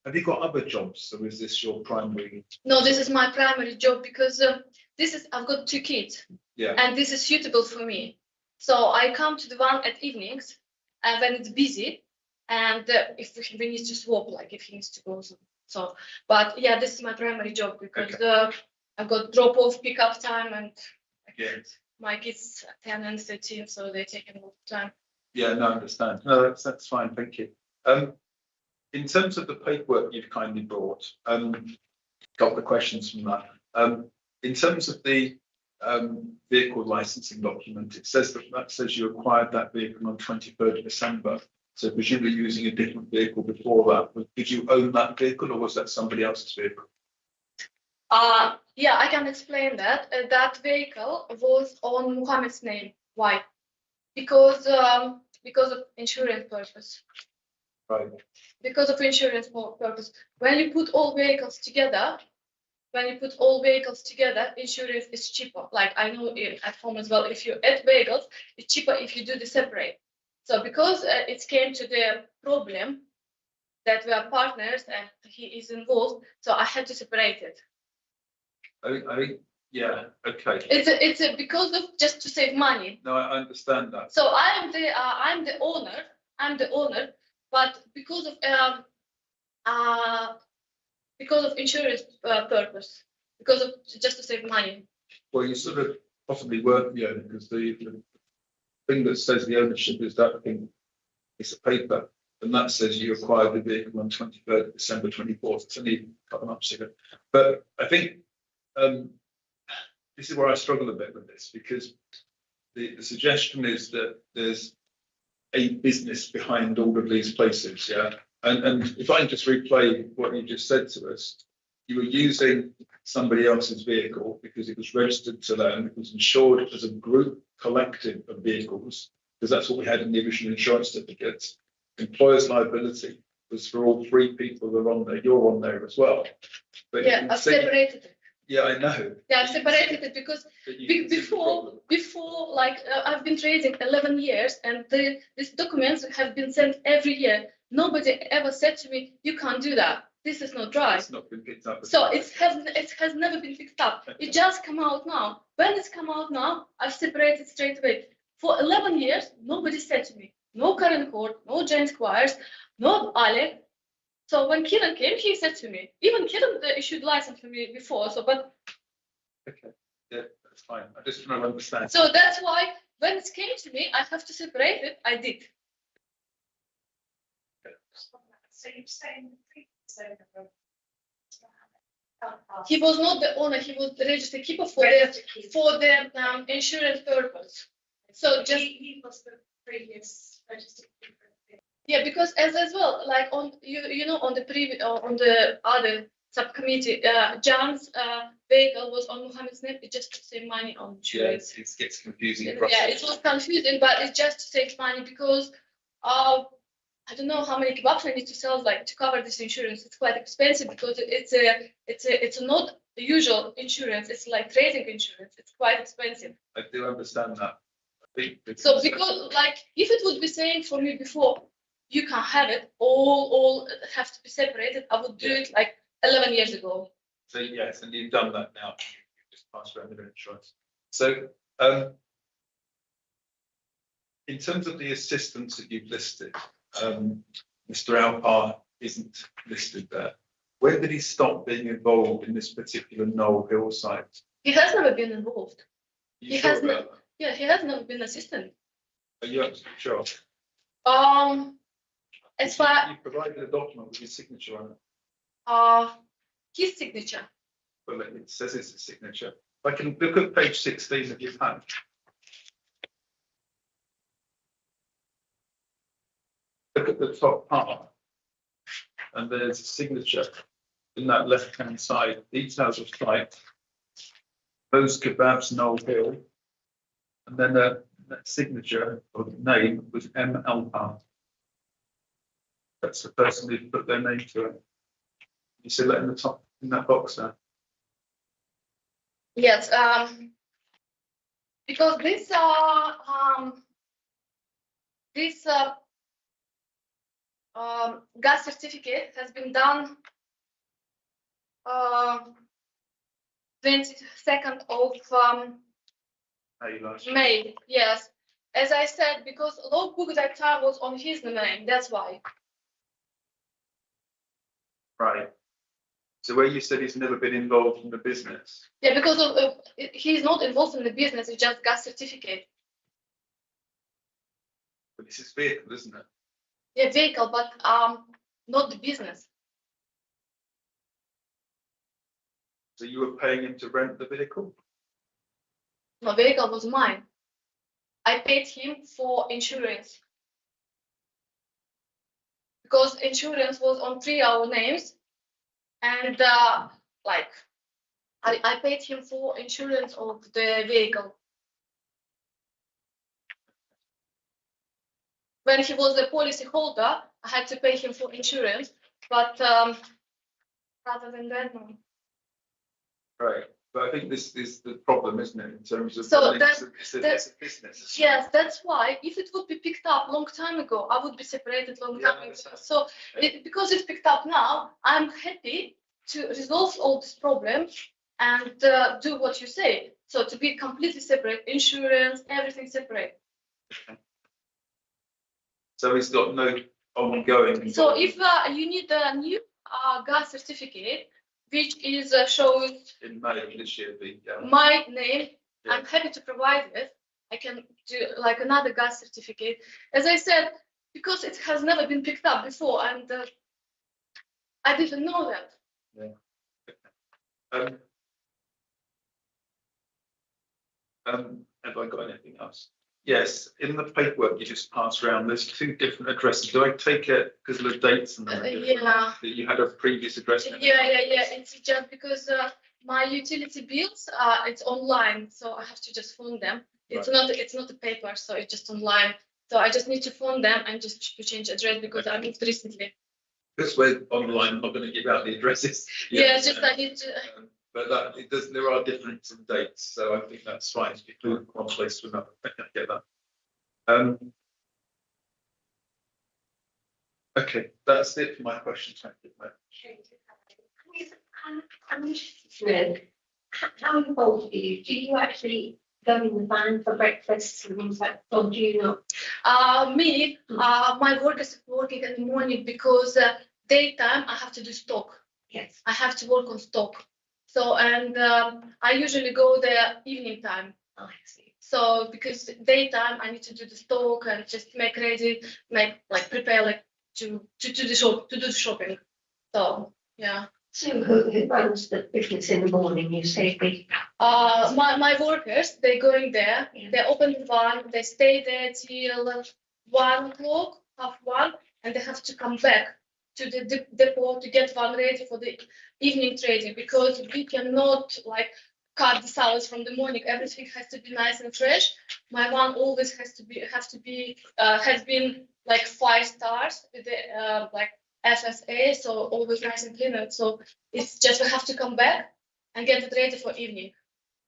Have you got other jobs, or is this your primary? No, this is my primary job because I've got 2 kids. Yeah. And this is suitable for me. So I come to the one at evenings and when it's busy and if we need to swap, like if he needs to go. So, but yeah, this is my primary job because I've got drop off, pick up time and Yeah. my kids 10 and 13, so they take a lot of time. Yeah, no, I understand. No, that's fine. Thank you. In terms of the paperwork you've kindly brought, couple of questions from that. In terms of the vehicle licensing document, it says that says you acquired that vehicle on 23rd of December. So presumably using a different vehicle before that. Did you own that vehicle or was that somebody else's vehicle? Yeah, I can explain that. That vehicle was on Muhammad's name. Why? Because of insurance purpose. Right. Because of insurance purpose. When you put all vehicles together, insurance is cheaper. Like I know at home as well, if you add vehicles, it's cheaper if you do the separate. So because it came to the problem that we are partners and he is involved, so I had to separate it. I think, yeah, okay. It's because of just to save money. No, I understand that. So I'm the owner, but because of insurance purpose, because of just to save money. Well, you sort of possibly weren't the owner because the thing that says the ownership is that thing, it's a paper, and that says you acquired the vehicle on 23rd of December 24th. It's only a couple of months ago. But I think this is where I struggle a bit with this because the suggestion is that there's a business behind all of these places, yeah. And if I can just replay what you just said to us, you were using somebody else's vehicle because it was registered to them, it was insured as a group collective of vehicles, because that's what we had in the original insurance certificates. Employer's liability was for all 3 people that are on there. You're on there as well. But Yeah, I've separated it. Yeah, I know. Yeah, I've separated it because before, like I've been trading 11 years, and these documents have been sent every year. Nobody ever said to me, "You can't do that. This is not right." It's not been picked up. So it has never been picked up. Okay. It just come out now. When it's come out now, I've separated straight away. For 11 years, nobody said to me, no Karen Court, no James Squires, no Alec. So when Kieran came, he said to me, even Kieran issued license for me before. So, but Okay, yeah, that's fine. I just want to understand. so that's why when it came to me, I have to separate it. I did. So you're saying the previous owner of He was not the owner. He was the registered keeper for the insurance purpose. So just he was the previous registered keeper. yeah, because as well, like on you know on the other subcommittee, John's vehicle was on Muhammad's name. It just to save money on Yeah, insurance. it gets confusing. Yeah, it was confusing, but it's just to save money because I don't know how many kebabs I need to sell like to cover this insurance. It's quite expensive because it's not the usual insurance. It's like trading insurance. It's quite expensive. I do understand that. I think it's So because like if it would be saying for me before, you can't have it, all have to be separated, I would do it like 11 years ago. So yes, and you've done that now. You just passed around the insurance. So in terms of the assistants that you've listed, Mr. Alpar isn't listed there. When did he stop being involved in this particular Knoll Hill site? He has never been involved. Are you He sure has about that? Yeah, he has never been assistant. Are you absolutely sure? As far You provided a document with his signature on it. his signature. Well, it says it's a signature. I can look at page 16 of your pack. Look at the top part. And there's a signature in that left-hand side, details of site. Those kebabs, Knoll Hill. And then that signature or name was M. Alpart. That's the person who put their name to it. You see that in the top, in that box there? Yes, because this gas certificate has been done 22nd of Hey, last year. May. Yes, as I said, because logbook that time was on his name. That's why. Right. So where you said he's never been involved in the business, Yeah, because of he's not involved in the business. It's just gas certificate. but it's his vehicle, isn't it? Yeah, vehicle, but not the business. So you were paying him to rent the vehicle? No, vehicle was mine. I paid him for insurance because insurance was on 3 our names, and like I paid him for insurance of the vehicle. When he was the policy holder, I had to pay him for insurance, but rather than that, no. Right. But I think this is the problem, isn't it, in terms of. So the links that's- of- it's a business. Yes, that's why if it would be picked up long time ago, I would be separated long Yeah, I time ago. understand. So because it's picked up now, I'm happy to resolve all this problem and do what you say. So to be completely separate, insurance, everything separate. So he's got no ongoing. So if you need a new gas certificate, which is shows In May this year, my name, Yeah. I'm happy to provide it. I can do like another gas certificate. As I said, because it has never been picked up before, and I didn't know that. Have I got anything else? Yes, in the paperwork you just passed around, there's 2 different addresses. Do I take it because of the dates and everything? Yeah. That you had a previous address? and Yeah. everything? It's just because my utility bills, it's online, so I have to just phone them. It's not a paper, so it's just online. So I just need to phone them and just to change address because I moved recently. This way online, I'm not going to give out the addresses. Yeah, just I need to. But that it does. There are different dates, so I think that's fine. If you do one place to another, I get that. Okay, that's it for my questions. Thank you. I'm interested, how involved are you? Do you actually go in the van for breakfast and things like that, or do you not? My work is working in the morning because daytime I have to do stock. Yes. I have to work on stock. So, and I usually go there evening time. I see. So, because daytime I need to do the stock and just make ready, prepare to do the shopping. So, yeah. So who runs the business in the morning? You say the. My workers, they're going there, Yeah. they open the van, they stay there till 1 o'clock, 1:30, and they have to come back to the depot to get van ready for the evening trading because we cannot cut the salads from the morning. Everything has to be nice and fresh. My van always has been 5 stars with the FSA, so always nice and clean. So it's just we have to come back and get it ready for evening.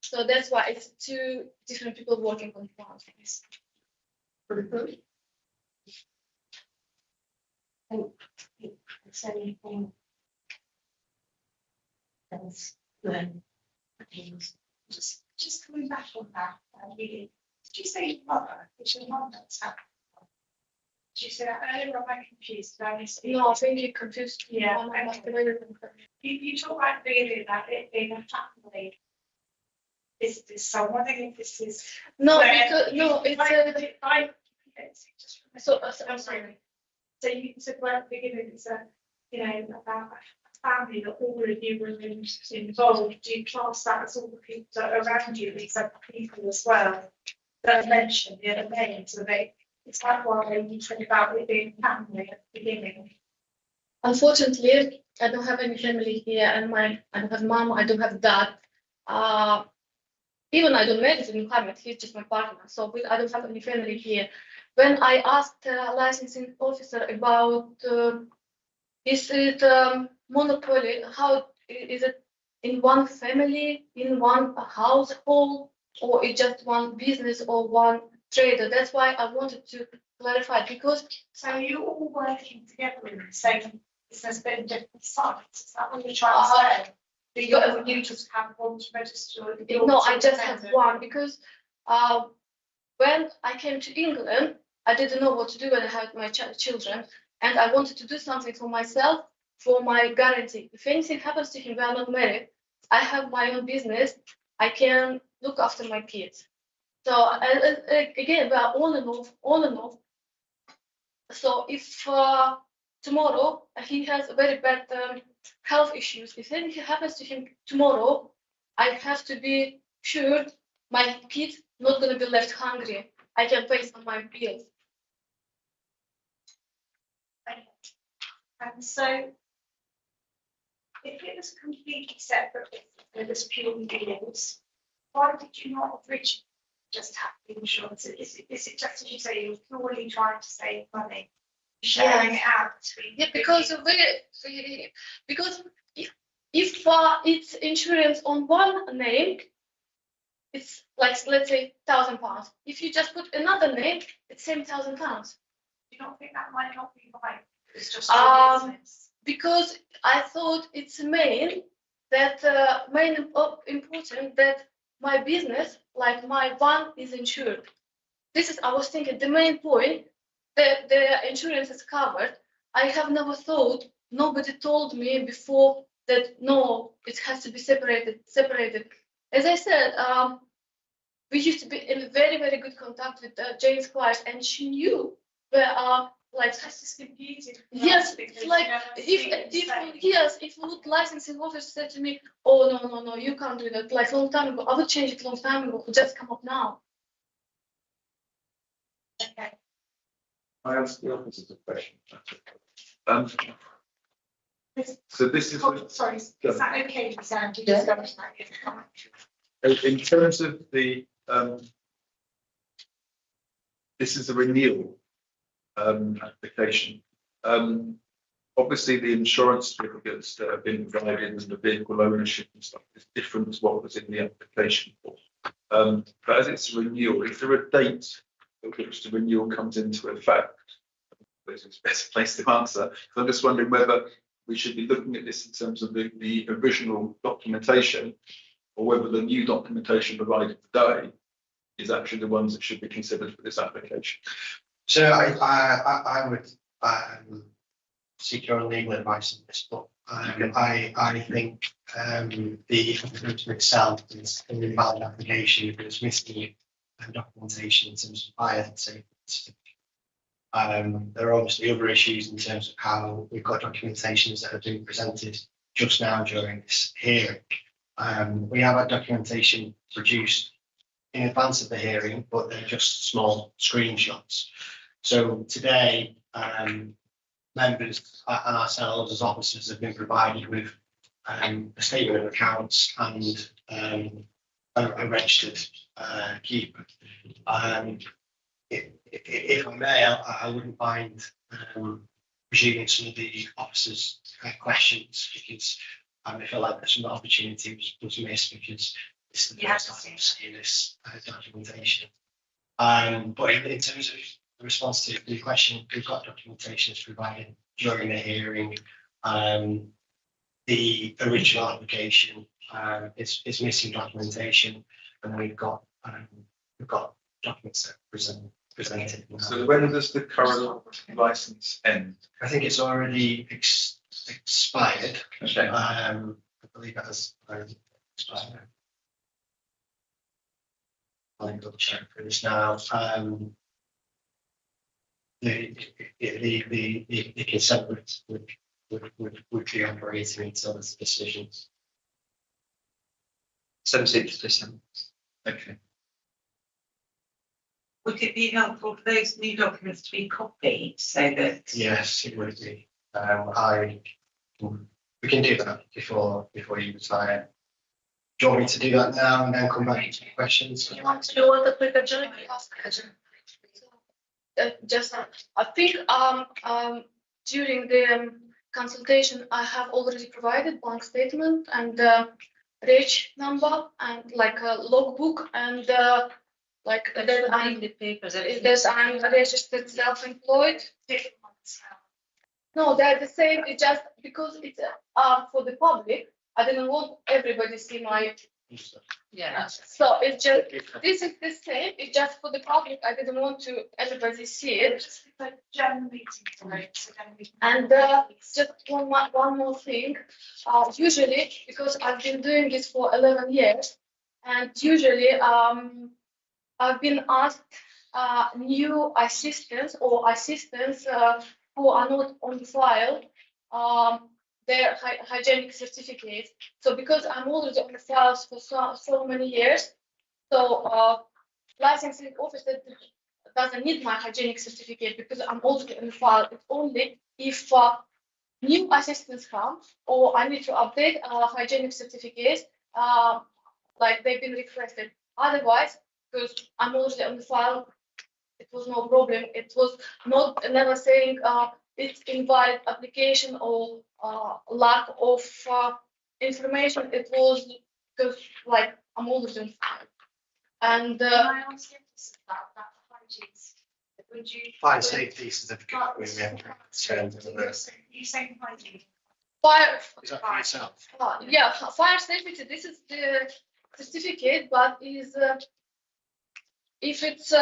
So that's why it's 2 different people working on farms. Is there anything else? No. Just coming back on that, really, did you say your mother? Is your mum that's happened? Did you say that earlier? Am I confused? Did I miss it? No, I think you confused. Yeah, I must have You talk about really that it being a family. Is this so? I think if this is. No, where because no, it's so I'm sorry. So you said right at the beginning, it's about a family that all of you were involved. Do you class that as all the people that are around you, these other people as well? That I mentioned the other day, so it's like why you said about it being family at the beginning. Unfortunately, I don't have any family here, and I don't have mom, I don't have dad. even I don't marry in Muhammad, he's just my partner, so I don't have any family here. When I asked the licensing officer about is it monopoly, how is it in one family, in one household, or it's just one business or one trader? That's why I wanted to clarify, because So you're all working together in the same business but in different sites, is that what you're trying to say? You just have one to register? no, I just have one, because when I came to England, I didn't know what to do when I had my children, and I wanted to do something for myself, for my guarantee. If anything happens to him, we are not married, I have my own business, I can look after my kids. So again, we are on and off. So if tomorrow he has very bad health issues, if anything happens to him tomorrow, I have to be sure my kids not going to be left hungry. I can pay some of my bills. And so if it was completely separate, it was purely deals, why did you not originally just have the insurance? Is it just, as you say, you're purely trying to save money, sharing it out between? Yeah, because if it's insurance on one name, it's like, let's say, £1,000. If you just put another name, it's same £1,000. Do you not think that might not be right? It's just Um, business. Because I thought it's main important that my business, like my van, is insured. This is, I was thinking, the main point that the insurance is covered. I have never thought, nobody told me before that no, it has to be separated. As I said, we used to be in very, very good contact with James Clark, and she knew where like That's just confusing. yes, Because like you never if see it the same. yes, if would licensing officer said to me, oh no, you can't do that, like long time ago, I would change it long time ago, just come up now. Okay. I ask the officers a question. So this is, Oh, sorry, is that okay, Sam? Do you just go to that? in terms of the, this is a renewal application. Obviously, the insurance certificates that have been provided and the vehicle ownership and stuff is different to what was in the application form. But as it's a renewal, is there a date at which the renewal comes into effect? This is the best place to answer. So I'm just wondering whether we should be looking at this in terms of the original documentation, or whether the new documentation provided today is actually the ones that should be considered for this application. So I would seek your own legal advice on this, but I think the application itself is an invalid application because it's missing documentation in terms of fire safety. There are obviously other issues in terms of how we've got documentations that have been presented just now during this hearing. We have had documentation produced in advance of the hearing, but they're just small screenshots. So today, members and ourselves as officers have been provided with a statement of accounts and a registered keeper. If I may, I wouldn't mind presuming some of the officers' questions, because I feel like some opportunity was missed because this is the first time I'm seeing this documentation. But in terms of the response to the question, we've got documentation that's provided during the hearing. The original application is missing documentation, and then we've got documents that presented. So when does the current license end? I think it's already expired. Okay. I believe it has expired. I'll double check for this now. The consent would be operating until this decision. 17th of December. Okay. Would it be helpful for those new documents to be copied so that? Yes, it would be. We can do that before you retire. Do you want me to do that now and then come back to questions? You want to do what the quick agenda? Just, I think, during the consultation, I have already provided bank statement and reg number and like a logbook and like that I'm, the papers. that I'm registered self-employed. No, they're the same. It just because it's for the public, I didn't want everybody to see my. Yeah. So it's just this is the same. It's just for the public. I didn't want to everybody see it. Just like general meeting, right? So then we can- And just one more thing. Usually, because I've been doing this for 11 years, and usually I've been asked new assistants or assistants who are not on file their hygienic certificates. So because I'm already on the files for so many years, so licensing officer doesn't need my hygienic certificate because I'm already on the file. It's only if new assistants come or I need to update hygienic certificates, like they've been requested. Otherwise, because I'm already on the file, it was no problem. It was not never saying it's invalid application or lack of information. It was because like I'm already on file. And Can I ask you about that hygiene? Would you? Fire safety certificate. We have concerned of the- You saying hygiene? fire, Is that for yourself? yeah, fire safety. This is the certificate, but is if it's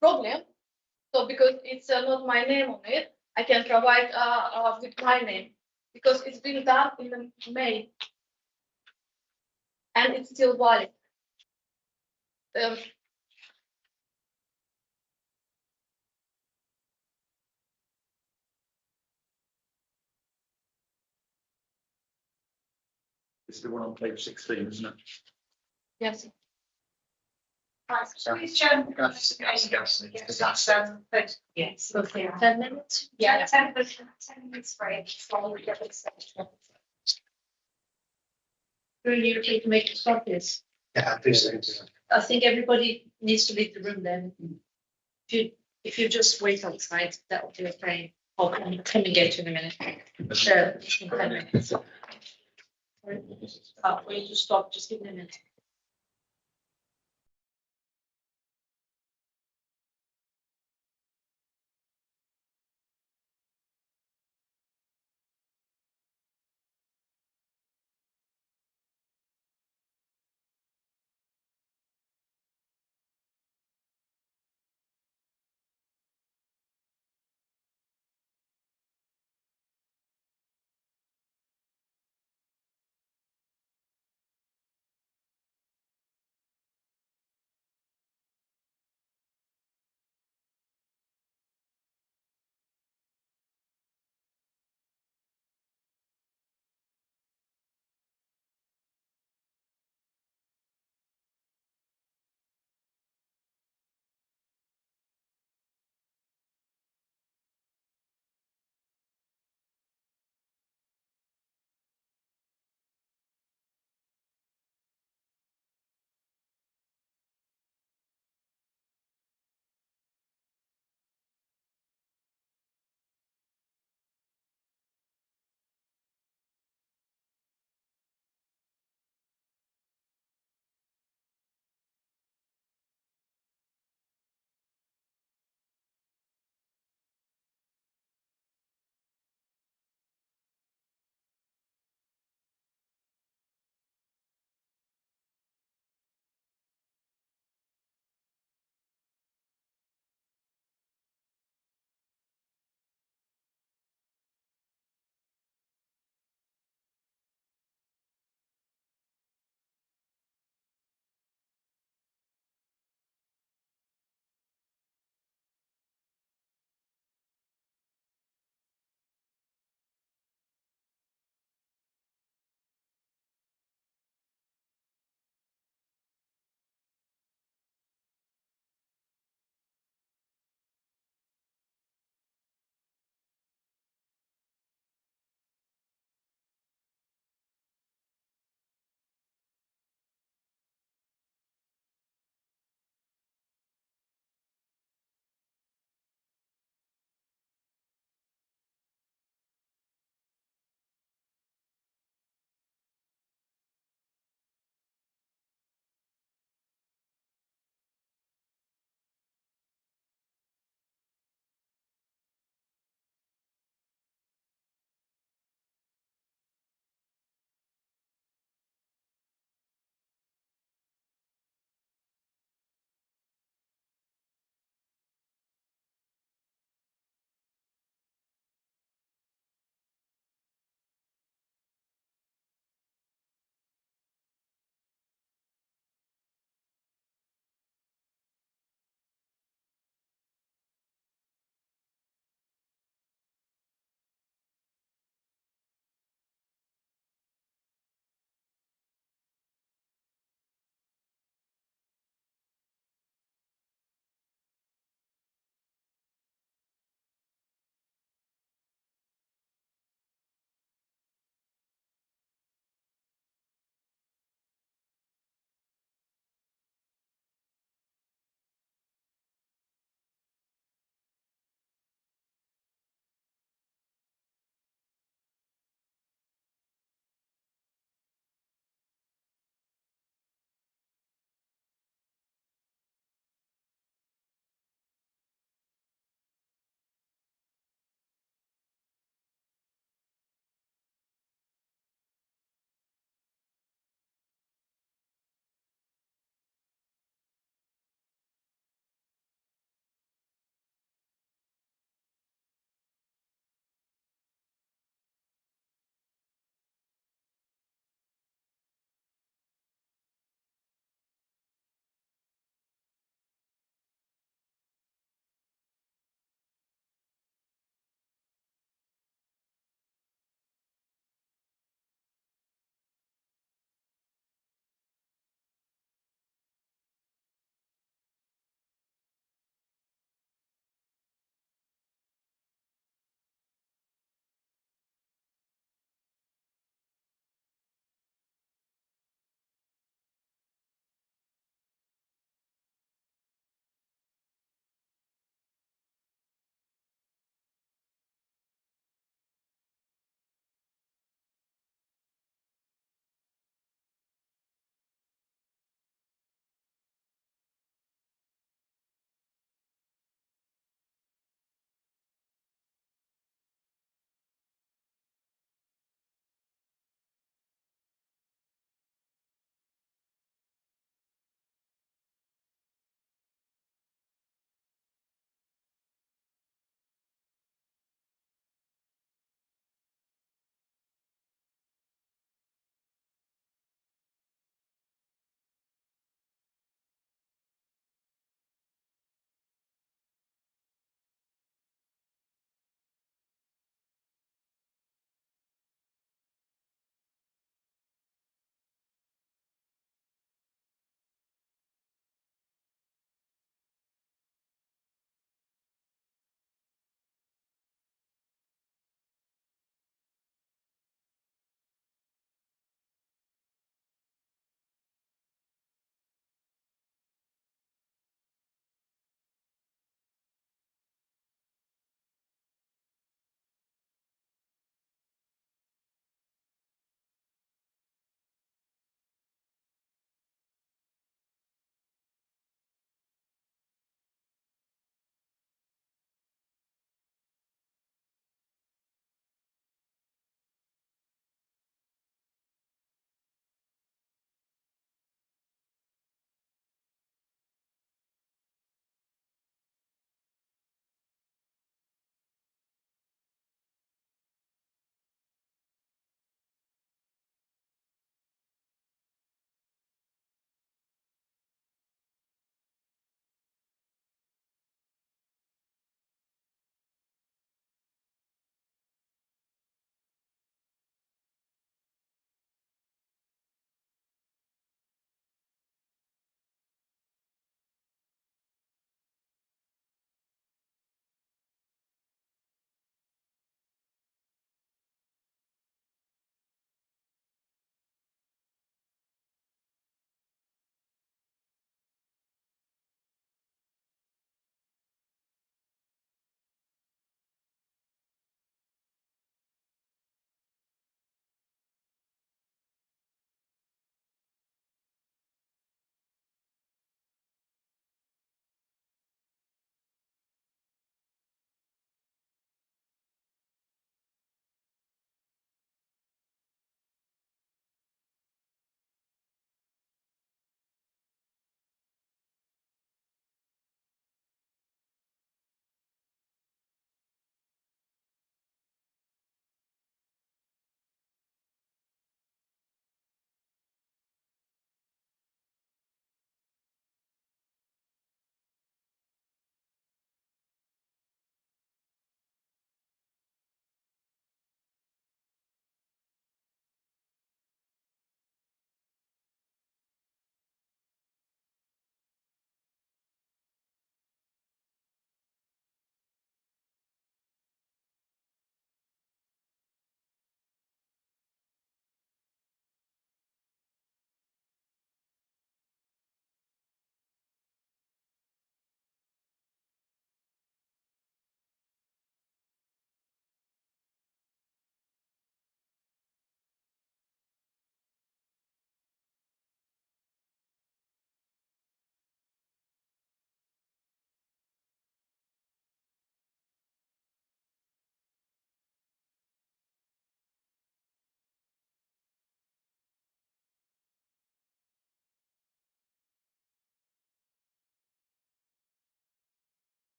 problem, so because it's not my name on it, I can provide with my name because it's been done in May and it's still valid. It's the one on page 16, isn't it? Yes. Right, so it's general. Gas, gas, gas, Yes, the gas. but Yes, okay, 10 minutes? yeah, 10 minutes break. So we get this. Really, you need to make copies. Yeah, I do so. I think everybody needs to leave the room then. If you just wait outside, that will be okay. I'll come and get you in a minute. Sure, in 10 minutes. When you stop, just give me a minute.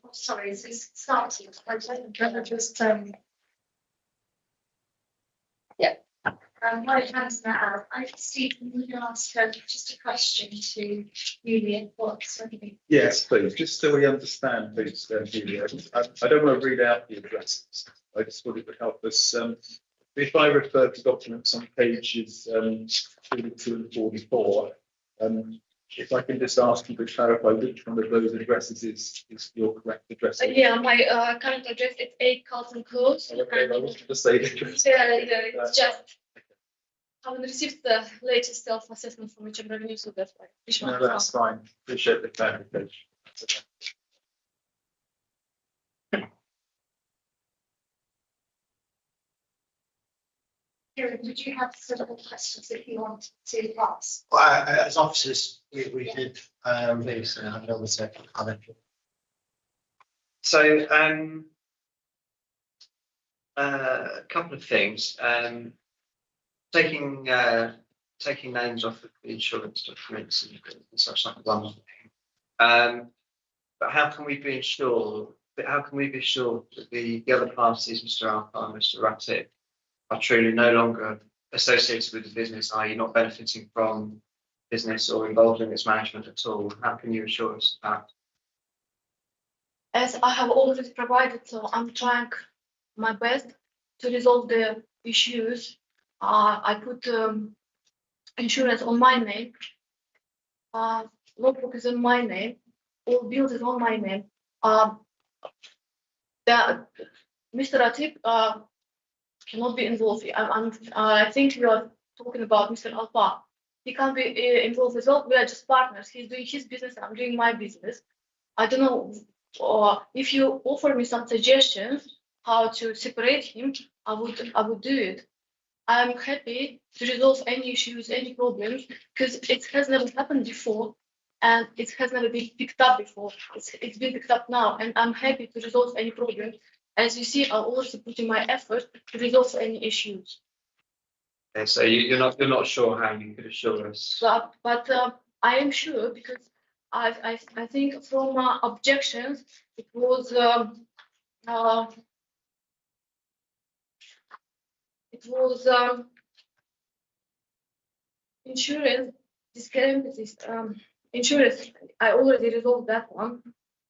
Oh, sorry, is this starting? Can I just, My hand's now out. Stephen, would you ask just a question to Julian? What's anything? Yes, please, just so we understand, please, Julia, I don't want to read out the addresses. I just thought it would help us. If I refer to documents on pages 42 and 44, if I can just ask you to clarify which one of those addresses is your correct address. Yeah, my current address is 8 Carlton Close. Okay, I wanted to say the address. Yeah, it's just, I haven't received the latest self-assessment from HM Revenue, so that's why. Which one? No, that's fine. Appreciate the clarification. That's okay. Kieran, would you have some other questions that you want to ask? Well, as officers, we did, please, hand over to Alan. So, a couple of things. Taking names off of the insurance documents and such like one thing. But how can we be sure? How can we be sure that the other parties, Mr. Alpha and Mr. Rattick, are truly no longer associated with the business, i.e. not benefiting from business or involved in its management at all? How can you assure us of that? As I have already provided, so I'm trying my best to resolve the issues. I put insurance on my name. Logbook is on my name. All bills is on my name. The Mr. Rattick cannot be involved. I think you are talking about Mr. Alpha. He can't be involved as well. We are just partners. He's doing his business. I'm doing my business. I don't know if you offer me some suggestions how to separate him. I would do it. I'm happy to resolve any issues, any problems, because it has never happened before, and it has never been picked up before. It's been picked up now, and I'm happy to resolve any problems. As you see, I'm also putting my effort to resolve any issues. Okay, so you're not sure how you could assure us. But I am sure because I think from objections it was insurance discrepancies. Insurance, I already resolved that one,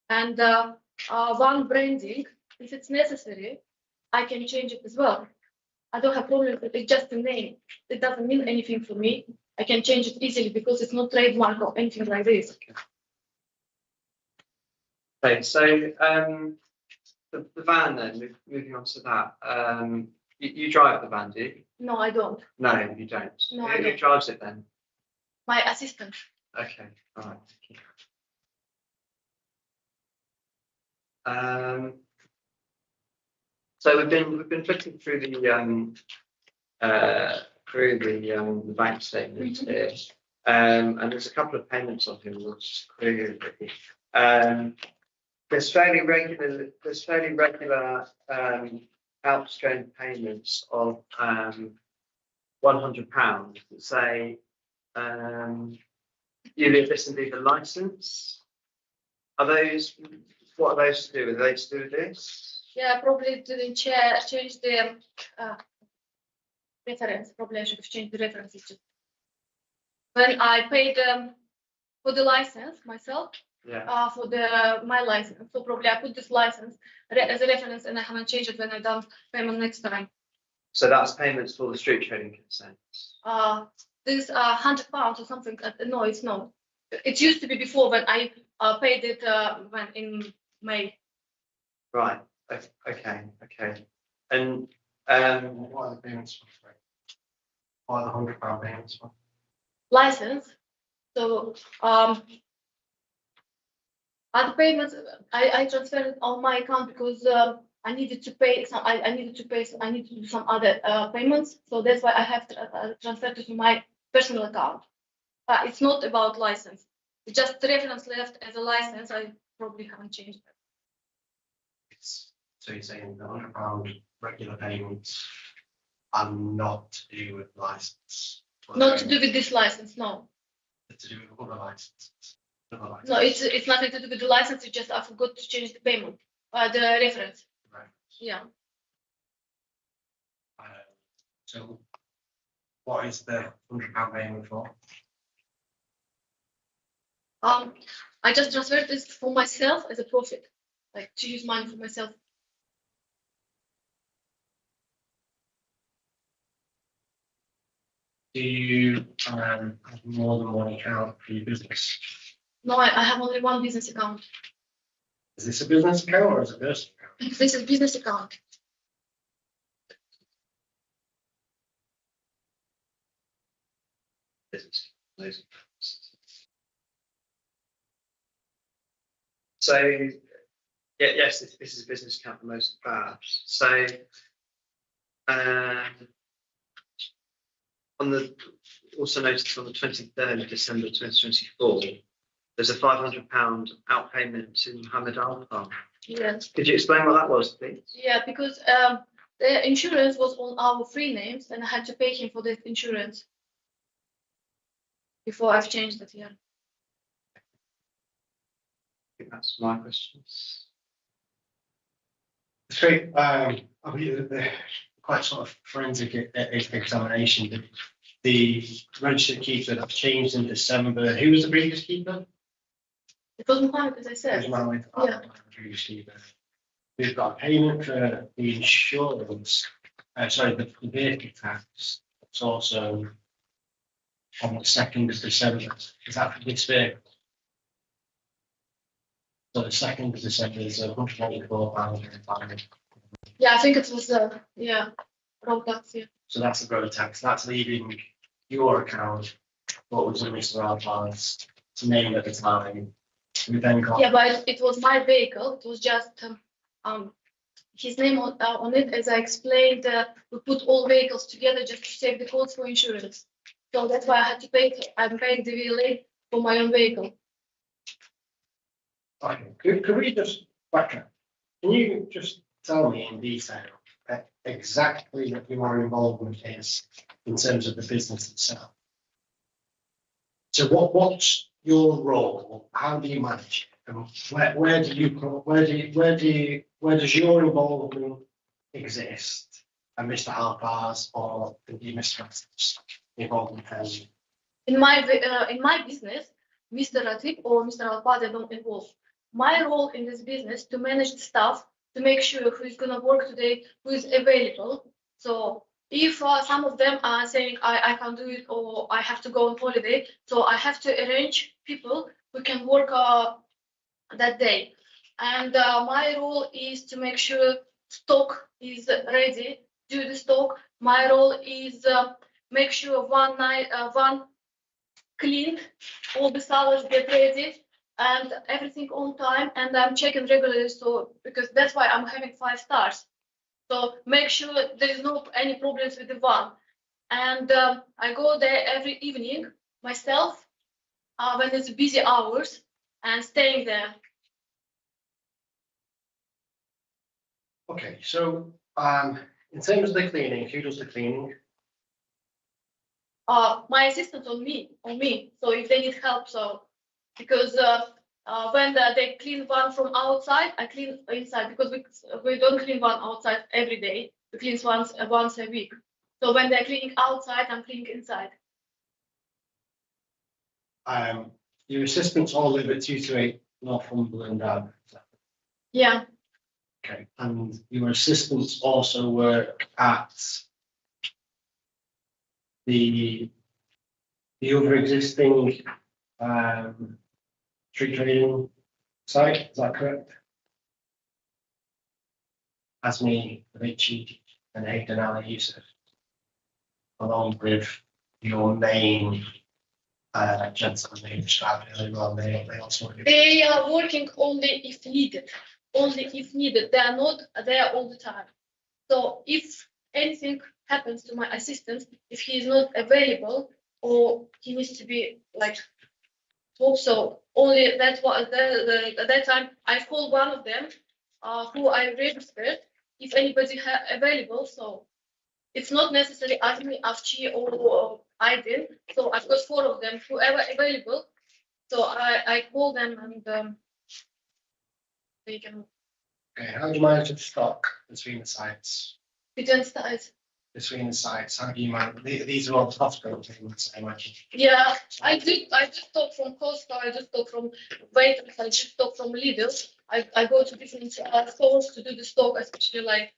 and one branding. If it's necessary, I can change it as well. I don't have problem with it. It's just a name. It doesn't mean anything for me. I can change it easily because it's not trademark or anything like this. Okay, so the van then, moving on to that. You drive the van, do you? No, I don't. No, you don't. No, I Who don't. drives it then? My assistant. Okay, all right. Thank you. So we've been flicking through the bank statements here, and there's a couple of payments on here which query. There's fairly regular outstanding payments of £100 that say you live this and leave a license. Are those, what are those to do with? Are they to do with this? Yeah, probably didn't change the reference. Probably I should have changed the references. When I paid for the license myself, Yeah. for my license, so probably I put this license as a reference, and I haven't changed it when I done payment next time. So that's payments for the street trading consents. This £100 or something. No, it's not. It used to be before when I paid it when in May. Right. Okay. And What are the payments for? What are the £100 payments for? License. So other payments I transferred it on my account because I needed to pay some. I needed to do some other payments. So that's why I have transferred it to my personal account. It's not about license. It's just the reference left as a license. I probably haven't changed it. So you're saying the £100 regular payments are not to do with license? Not to do with this license, no. To do with other licenses? No, it's nothing to do with the license, it's just I forgot to change the payment, the reference. Right. Yeah. So what is the £100 payment for? I just transferred this for myself as a profit, like to use money for myself. Do you have more than one account for your business? No, I have only one business account. Is this a business account or is it a personal account? This is business account. Business. So, yeah, yes, this is a business account for most perhaps. So, on the, also noticed on the 23rd of December 2024, there's a £500 outpayment to Mohammed Al Khan. Yes. Could you explain what that was, please? Yeah, because the insurance was on our free names, and I had to pay him for the insurance before I've changed it. Yeah. I think that's my questions. So, I believe that quite sort of forensic examination, the registered keeper that changed in December. Who was the previous keeper? It was Mohammed, as I It said. was Mohammed. Yeah. Previous keeper. We've got a payment for the insurance, sorry, the vehicle tax. It's also on the 2nd of December. Is that for this vehicle? So the 2nd of December is £184. Yeah, I think it was road tax. Yeah. So that's the road tax. That's leaving your account, what was in Mr. Alvar's name at the time. We then got. Yeah, but it was my vehicle. It was just his name on it. As I explained, we put all vehicles together just to save the costs for insurance. So that's why I had to pay. I'm paying the VLA for my own vehicle. Okay. Could we just back up? Can you just tell me in detail exactly what your involvement is in terms of the business itself? So what's your role? How do you manage it? And where does your involvement exist? And Mr. Alvar's or Mr. Ratip's involvement has? In my business, Mr. Ratip or Mr. Alvar, they don't involve. My role in this business to manage the staff, to make sure who is gonna work today, who is available. So if some of them are saying I can't do it or I have to go on holiday, so I have to arrange people who can work that day. And my role is to make sure stock is ready, do the stock. My role is make sure one cleaned, all the salads get ready and everything on time, and I'm checking regularly. So because that's why I'm having 5 stars. So make sure there is no any problems with the van. And I go there every evening myself when it's busy hours and staying there. Okay, so in terms of the cleaning, who does the cleaning? My assistant on me. So if they need help, so because when they clean van from outside, I clean inside because we don't clean van outside every day. We clean once a week. So when they're cleaning outside, I'm cleaning inside. Your assistants all live at 228 Northumberland Ave. Yeah. Okay, and your assistants also work at the other existing street trading site, is that correct? Asmi, Richie, and Aidan Ali Yusuf, along with your main gentleman who described earlier on, they also do. They are working only if needed. Only if needed. They are not there all the time. So if anything happens to my assistant, if he is not available or he needs to be like also only that that time I call one of them who I registered if anybody available. So it's not necessarily Azmi, Afchi or Aydin. So I've got 4 of them. Whoever available, So I call them and they can Okay, how do you manage the stock between the sites? between sides. Between the sites, how do you manage, these are all Costco payments, I imagine. Yeah, I do stock from Costco, I do stock from Waitrose, I do stock from Lidl. I go to different stores to do the stock, especially like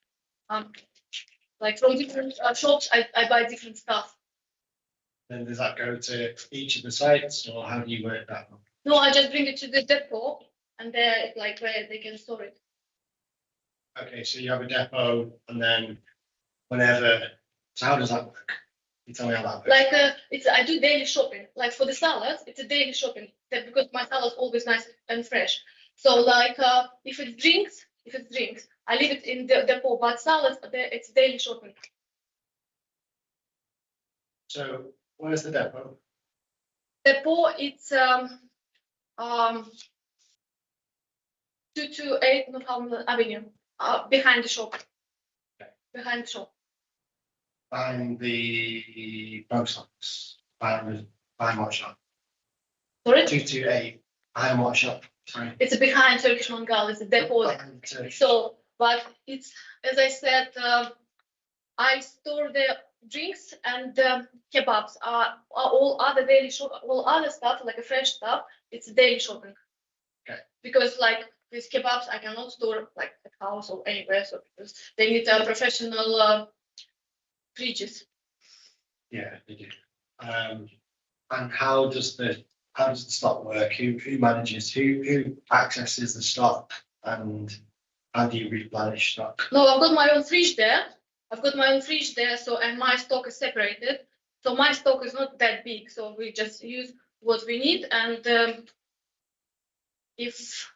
from different shops, I buy different stuff. Then does that go to each of the sites, or how do you work that? No, I just bring it to the depot and they're like where they can store it. Okay, so you have a depot, and then whenever, so how does that work? You tell me how that works. Like I do daily shopping. Like for the salads, it's a daily shopping because my salad's always nice and fresh. So like if it's drinks, I leave it in the depot. But salads, it's daily shopping. So where's the depot? Depot, it's 228 Northampton Avenue, behind the shop. Behind the shop. Behind the post office, behind what shop? Sorry, 228, behind what shop? Sorry. it's behind Turkish Mangal. It's a depot. Behind Turkish. So, but it's, as I said, I store the drinks and kebabs. All other daily shop, all other stuff like a fresh stuff. It's daily shopping. Okay. Because like these kebabs, I cannot store like at house or anywhere. So because they need professional fridges. Yeah, they do. And how does the stock work? Who manages? Who accesses the stock? And how do you replenish stock? No, I've got my own fridge there. So and my stock is separated. So my stock is not that big. So we just use what we need. And if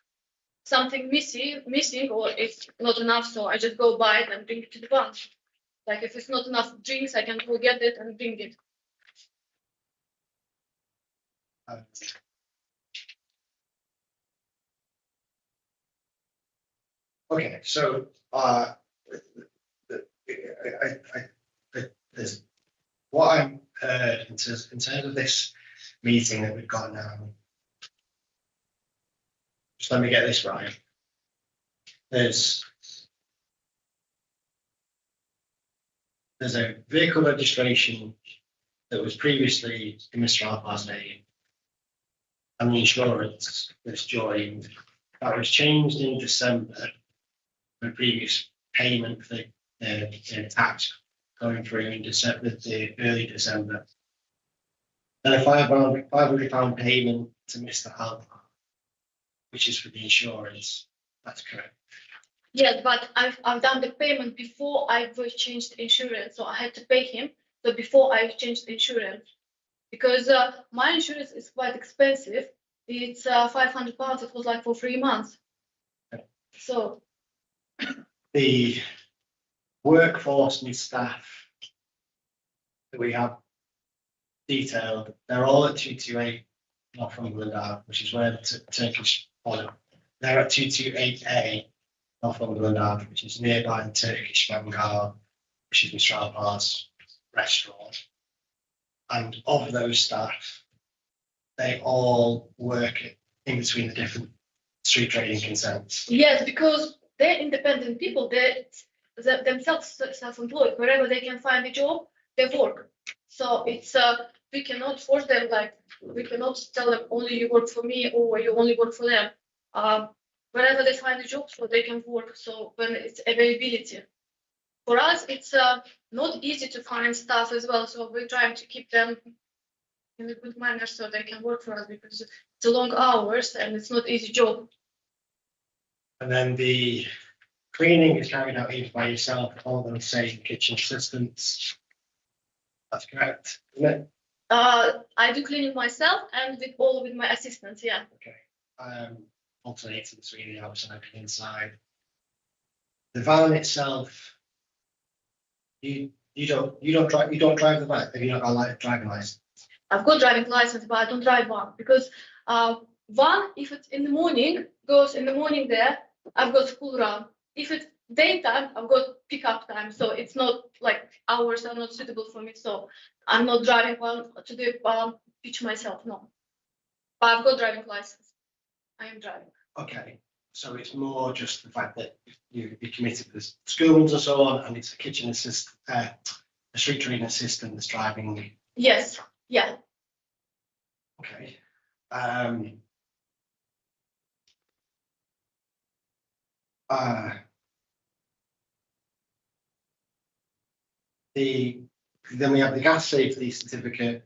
something missing or it's not enough, so I just go buy it and bring it to the bank. Like if it's not enough drinks, I can go get it and bring it. Okay, so there's what I'm in terms of this meeting that we've got now. Just let me get this right. There's a vehicle registration that was previously in Mr. Alpar's name, and the insurance that's joined. That was changed in December. The previous payment for the tax going through in December, the early December. Then a £500 payment to Mr. Alpar, which is for the insurance. That's correct. Yes, but I've done the payment before I changed insurance, so I had to pay him. So before I changed insurance, because my insurance is quite expensive. It's £500. It was like for 3 months. Okay. So the workforce and staff that we have detailed, they're all at 228 Northumberland Ave, which is where the Turkish order. They're at 228A Northumberland Ave, which is nearby the Turkish Mangal, which is Mr. Alpar's restaurant. And of those staff, they all work in between the different street trading consents. yes, because they're independent people. They're themselves self-employed. Wherever they can find a job, they work. So it's we cannot force them. Like we cannot tell them only you work for me or you only work for them. Wherever they find a job, so they can work. So when it's availability. For us, it's not easy to find staff as well. So we're trying to keep them in a good manner so they can work for us because it's a long hours and it's not easy job. And then the cleaning is carried out either by yourself or those same kitchen assistants. That's correct, isn't it? I do cleaning myself and with my assistants. Yeah. Okay. Alternating between the outside and inside. The van itself, you don't drive the van. Have you not got a driving license? I've got driving license, but I don't drive one because one, if it's in the morning, goes in the morning there, I've got school run. If it's daytime, I've got pickup time. So it's not like hours are not suitable for me. So I'm not driving one to the beach myself, no. But I've got driving license. I am driving. Okay, so it's more just the fact that you committed to the schools and so on, and it's a kitchen assistant, a street training assistant that's driving. Yes, yeah. Okay. Then we have the gas safety certificate,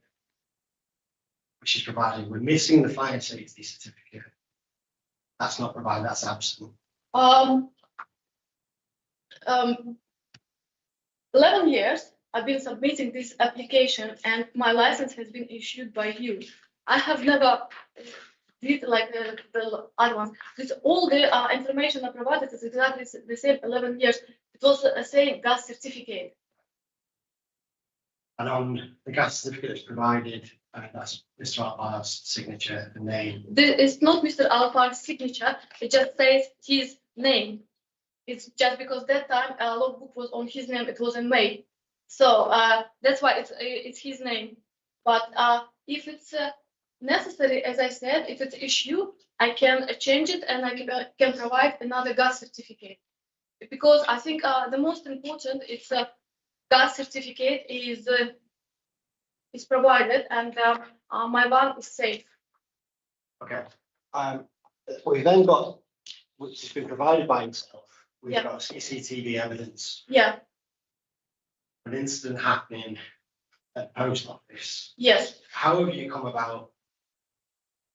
which is provided. We're missing the fire safety certificate. That's not provided, that's absent. 11 years I've been submitting this application and my license has been issued by you. I have never did like the other ones. This all the information I provided is exactly the same 11 years. It was the same gas certificate. And on the gas certificate that's provided, that's Mr. Alpar's signature and name. This is not Mr. Alpar's signature. It just says his name. It's just because that time logbook was on his name. It was in May, so that's why it's his name. But if it's necessary, as I said, if it's issue, I can change it and I can provide another gas certificate. Because I think the most important is gas certificate is provided and my van is safe. Okay. We've then got, which has been provided by himself, we've got CCTV evidence. Yeah. An incident happening at the post office. Yes. How have you come about?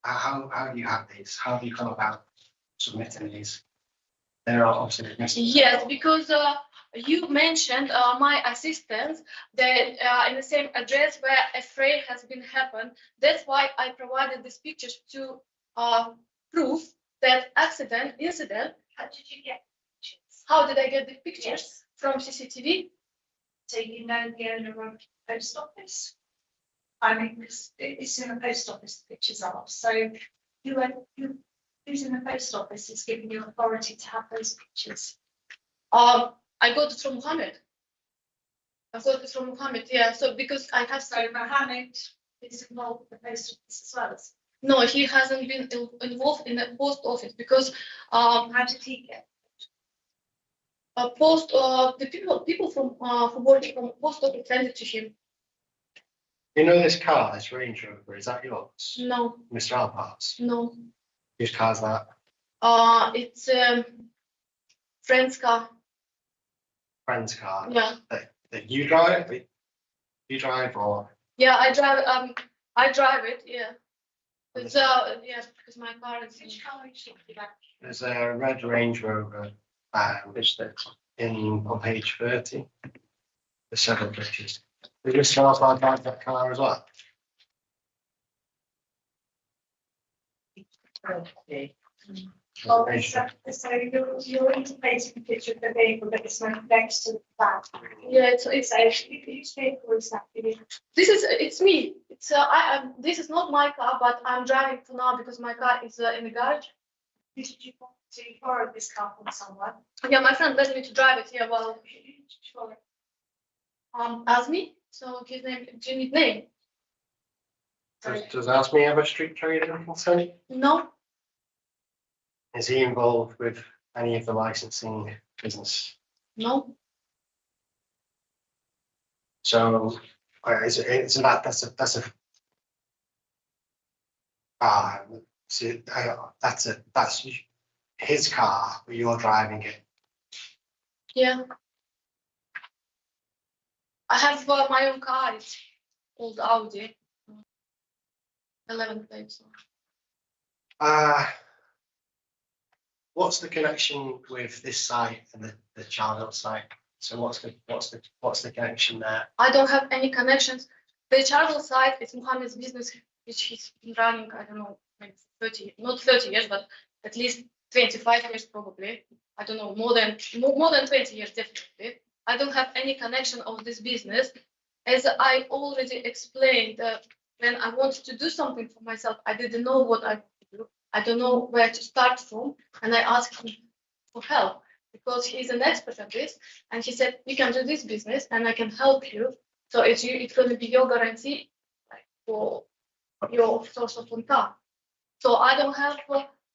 How do you have these? How have you come about submitting these? There are obviously missing. Yes, because you mentioned my assistant that in the same address where a fray has been happened. That's why I provided these pictures to prove that incident. How did you get pictures? How did I get the pictures? Yes. From CCTV? So you know the owner of the post office? I mean, it's in the post office, the pictures are, so who's in the post office is giving you authority to have those pictures? I got it from Mohammed. Yeah. So because I have So Mohammed is involved with the post office as well as. no, he hasn't been involved in the post office because How did he get? the people from who work from post office sent it to him. You know this car, this Range Rover, is that yours? No, Mr. Alpar's? no. Whose car's that? It's friend's car. Friend's car? Yeah. That you drive? You drive or? Yeah, I drive. I drive it. Yeah. It's yeah, because my car is. Which car are you talking about? There's a red Range Rover on page 30. The 7 pictures. Did Mr. Alpar drive that car as well? Okay. Oh, so you're indicating the picture of the vehicle that is next to the van. Yeah, it's So whose vehicle is that? it's me. It's this is not my car, but I'm driving for now because my car is in the garage. Did you want to borrow this car from someone? Yeah, my friend let me to drive it. Yeah, well, Sure. Azmi. So his name, do you need name? Does Asmi have a street trader concern? No, Is he involved with any of the licensing business? no. So that's his car, but you're driving it. Yeah. I have my own car. It's old Audi. 11 plates. What's the connection with this site and the Charlotte site? So what's the connection there? I don't have any connections. The Charles site is Mohammed's business, which he's been running, I don't know, maybe 30, not 30 years, but at least 25 years probably. I don't know, more than 20 years definitely. I don't have any connection of this business. As I already explained, when I wanted to do something for myself, I didn't know what I could do. I don't know where to start from, and I asked him for help because he's an expert at this, and he said, "You can do this business, and I can help you. So it's going to be your guarantee, like, for your source of income." So I don't have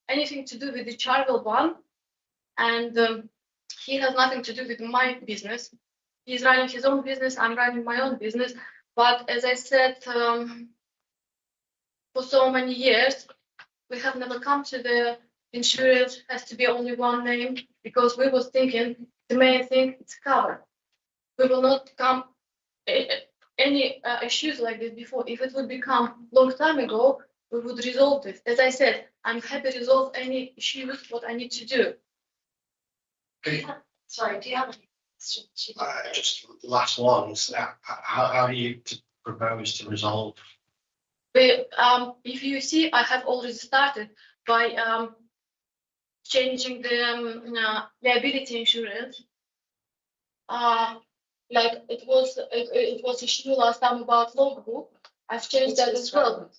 anything to do with the Charvel one, and he has nothing to do with my business. He's running his own business, I'm running my own business. But as I said, for so many years, we have never come to the insurance has to be only one name, because we was thinking the main thing is cover. We will not come any issues like this before. If it would become long time ago, we would resolve this. As I said, I'm happy to resolve any issues what I need to do. Sorry, do you have any questions? Just the last ones, how do you propose to resolve? If you see, I have already started by changing the liability insurance. Like it was issue last time about logbook. I've changed that as well.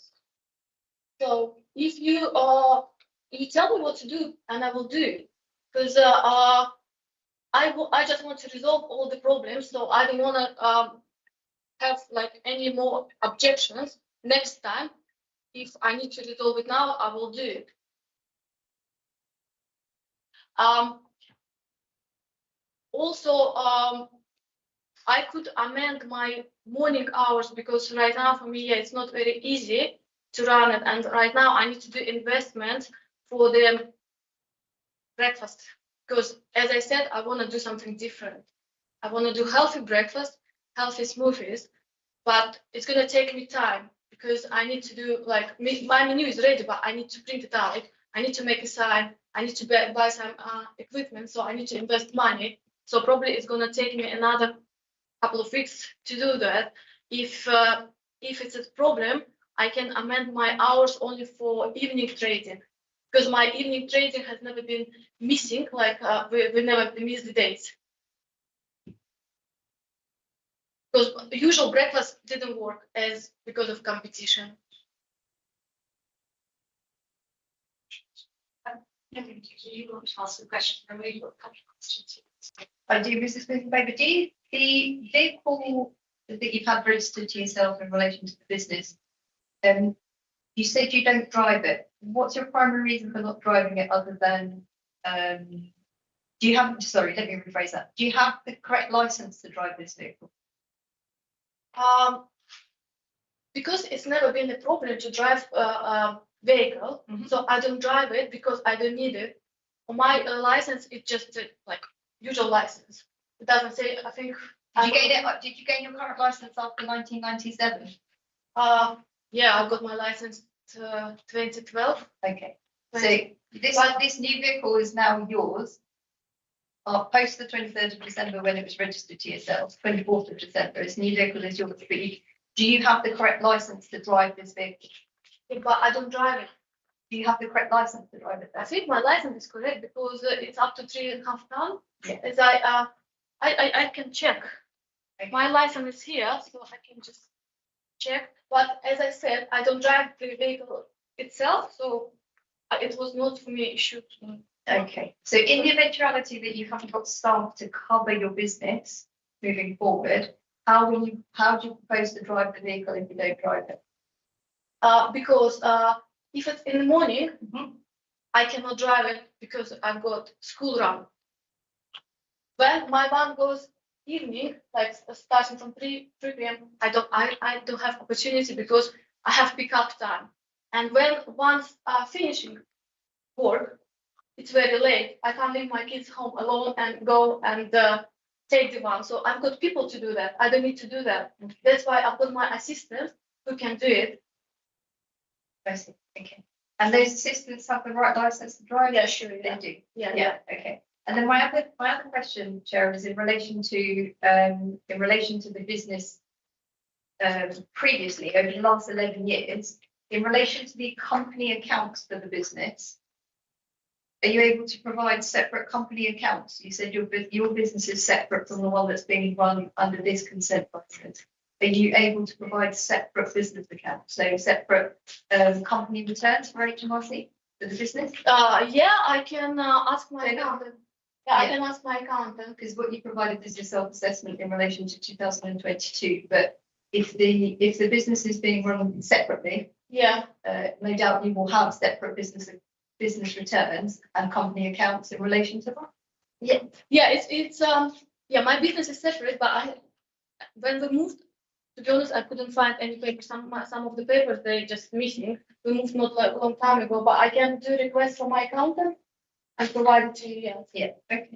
So if you tell me what to do, and I will do it, because I just want to resolve all the problems. So I don't want to have like any more objections next time. If I need to resolve it now, I will do it. Also, I could amend my morning hours, because right now for me, it's not very easy to run it. And right now I need to do investment for the breakfast, because as I said, I want to do something different. I want to do healthy breakfast, healthy smoothies, but it's going to take me time, because I need to do like my menu is ready, but I need to print it out. I need to make a sign. I need to buy some equipment, so I need to invest money. So probably it's going to take me another couple of weeks to do that. If it's a problem, I can amend my hours only for evening trading, because my evening trading has never been missing. Like we never miss the days, because the usual breakfast didn't work because of competition. No, thank you. You want to ask a question? I really got a couple of questions. I do, Mrs. Smith-Baker. Do you, the vehicle that you've had registered to yourself in relation to the business, you said you don't drive it. What's your primary reason for not driving it, other than, do you have, sorry, let me rephrase that. Do you have the correct license to drive this vehicle? Because it's never been a problem to drive a vehicle, so I don't drive it because I don't need it. My license is just like usual license. It doesn't say. I think. Did you gain your current license after 1997? Yeah, I got my license 2012. Okay. So this new vehicle is now yours. Post the 23rd of December, when it was registered to yourself, 24th of December, this new vehicle is yours. But do you have the correct license to drive this vehicle? Yeah, but I don't drive it. Do you have the correct license to drive it? I think my license is correct, because it's up to 3.5 tons. Yeah. As I can check. Okay. My license is here, so I can just check. But as I said, I don't drive the vehicle itself, so it was not for me issue. Okay. So in the eventuality that you haven't got staff to cover your business moving forward, how do you propose to drive the vehicle if you don't drive it? Because if it's in the morning, I cannot drive it because I've got school run. When my van goes evening, like starting from 3 p.m., I don't have opportunity, because I have pickup time. And when once finishing work, it's very late. I can't leave my kids home alone and go and take the van. So I've got people to do that. I don't need to do that. That's why I've got my assistant who can do it. I see. Okay. And those assistants have the right license to drive? Yeah, sure. They Yeah. do. Yeah. Okay. And then my other question, Sharon, is in relation to the business previously, over the last 11 years, in relation to the company accounts for the business. Are you able to provide separate company accounts? You said your business is separate from the one that's being run under this consent license. Are you able to provide separate business accounts, so separate company returns for HMRC for the business? Yeah, I can ask my accountant. Yeah, I can ask my accountant. Because what you provided is your self-assessment in relation to 2022, but if the business is being run separately, Yeah, No doubt you will have separate business returns and company accounts in relation to that. yeah, it's yeah, my business is separate, but when we moved, to be honest, I couldn't find any papers. Some of the papers they just missing. We moved not like a long time ago, but I can do request from my accountant and provide it to you. Yeah. Yeah, okay.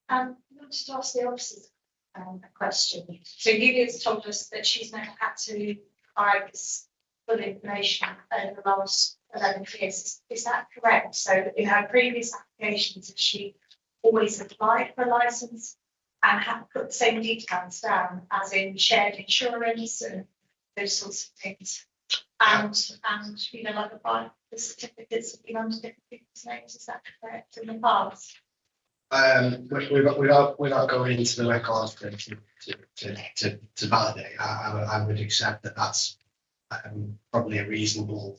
I wanted to ask the officers a question. So Julia's told us that she's never had to provide this full information over the last 11 years. Is that correct? So in her previous applications, has she always applied for a license and had put the same details down, as in shared insurance and those sorts of things? And you know, like the certificates have been under different people's names, is that correct in the past? Without going into the records to validate, I would accept that that's probably a reasonable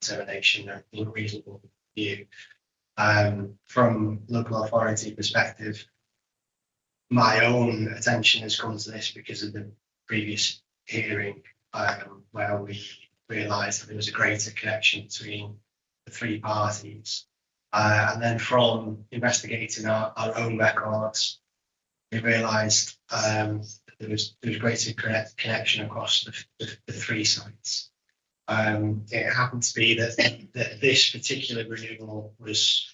determination, a reasonable view. From local authority perspective, my own attention has come to this because of the previous hearing, where we realised that there was a greater connection between the three parties. And then from investigating our own records, we realised there was greater connection across the three sites. It happened to be that this particular renewal was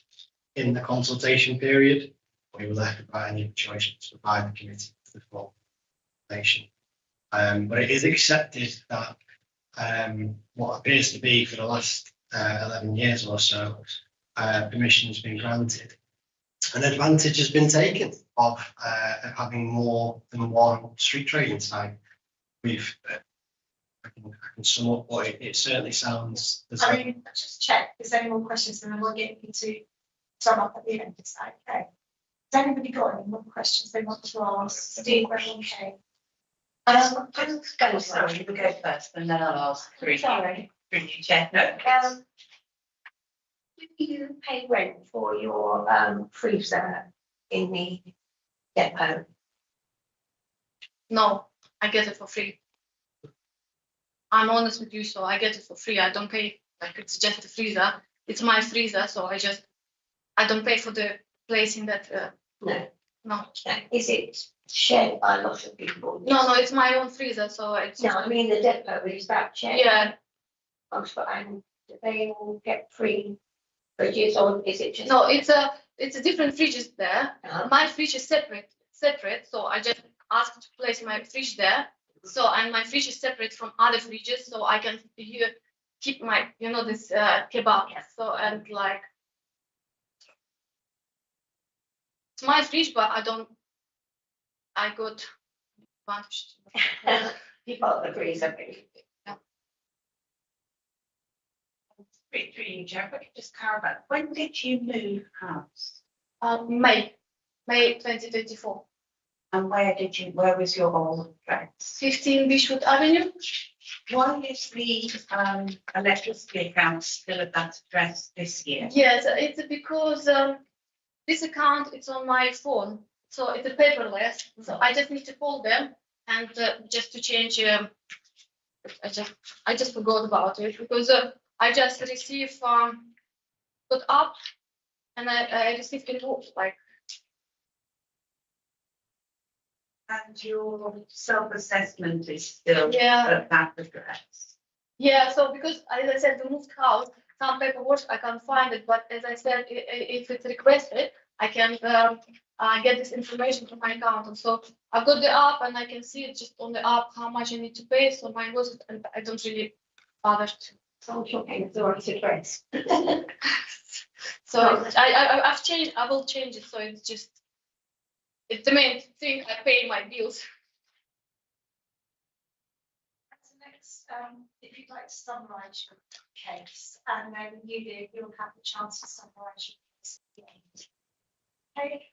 in the consultation period. We were left without any choice to provide the committee with the full information. But it is accepted that what appears to be for the last 11 years or so, permission has been granted. An advantage has been taken of having more than one street trading site. I can sum up what it certainly sounds. I mean, just check if there's any more questions, and then we'll get into sum up at the end. Is that okay? Has anybody got any more questions they want to ask? Steve, okay. I'm going sorry, you go first and then I'll ask through Sorry. you, Chair. No. Do you pay rent for your freezer in the depot? No, I get it for free. I'm honest with you, so I get it for free. I don't pay, like it's just a freezer. It's my freezer, so I don't pay for the place in that. No. No. Is it shared by a lot of people? No, it's my own freezer, so it's. No, I mean the depot, is that shared? Yeah, And do they all get free fridges, or is it just? no, it's a different fridges there. Uh-huh. My fridge is separate, so I just asked to place my fridge there. So, and my fridge is separate from other fridges, so I can here keep my, this kebab. So, and like, it's my fridge, but I got advantage. You got the freezer. Through you, Chair, if I could just clarify, when did you move house? May 2024. And where was your old address? 15 Beechwood Avenue. Why is the electricity account still at that address this year? Yes, it's because this account it's on my phone, so it's a paperless. So I just need to call them and just to change. I just forgot about it because I just received got up and I received invoice like. And your self-assessment is still Yeah. at that address? Yeah, so because as I said, we moved house, some paperwork I can't find it, but as I said, if it's requested, I can get this information from my accountant. So I've got the app and I can see it just on the app how much I need to pay. So my invoice, and I don't really bother to. So I'm talking the right address. So I've changed. I will change it. So it's the main thing. I pay my bills. That's the next, if you'd like to summarise your case, and then you'll have the chance to summarise your case at the end. Okay,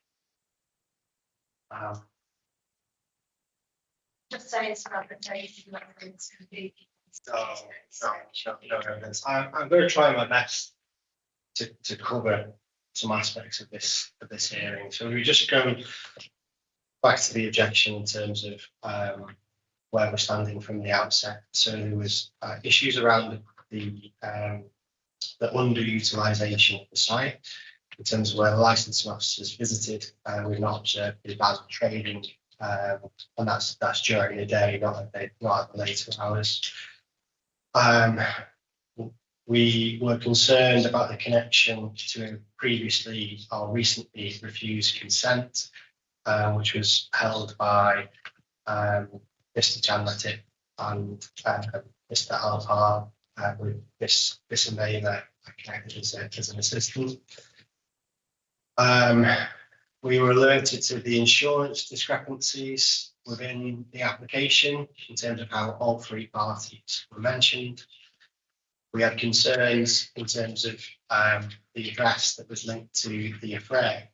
just say it's about the case, whether it's going to be. No evidence. I'm going to try my best to cover some aspects of this hearing. So we just go back to the objection in terms of where we're standing from the outset. So there was issues around the underutilisation of the site in terms of where the licensing officers visited. We've not observed the bad trading, and that's during the day, not at the later hours. We were concerned about the connection to previously or recently refused consent, which was held by Mr. Janlett and Mr. Alvar, with Miss Maver connected as an assistant. We were alerted to the insurance discrepancies within the application in terms of how all three parties were mentioned. We had concerns in terms of the address that was linked to the affray,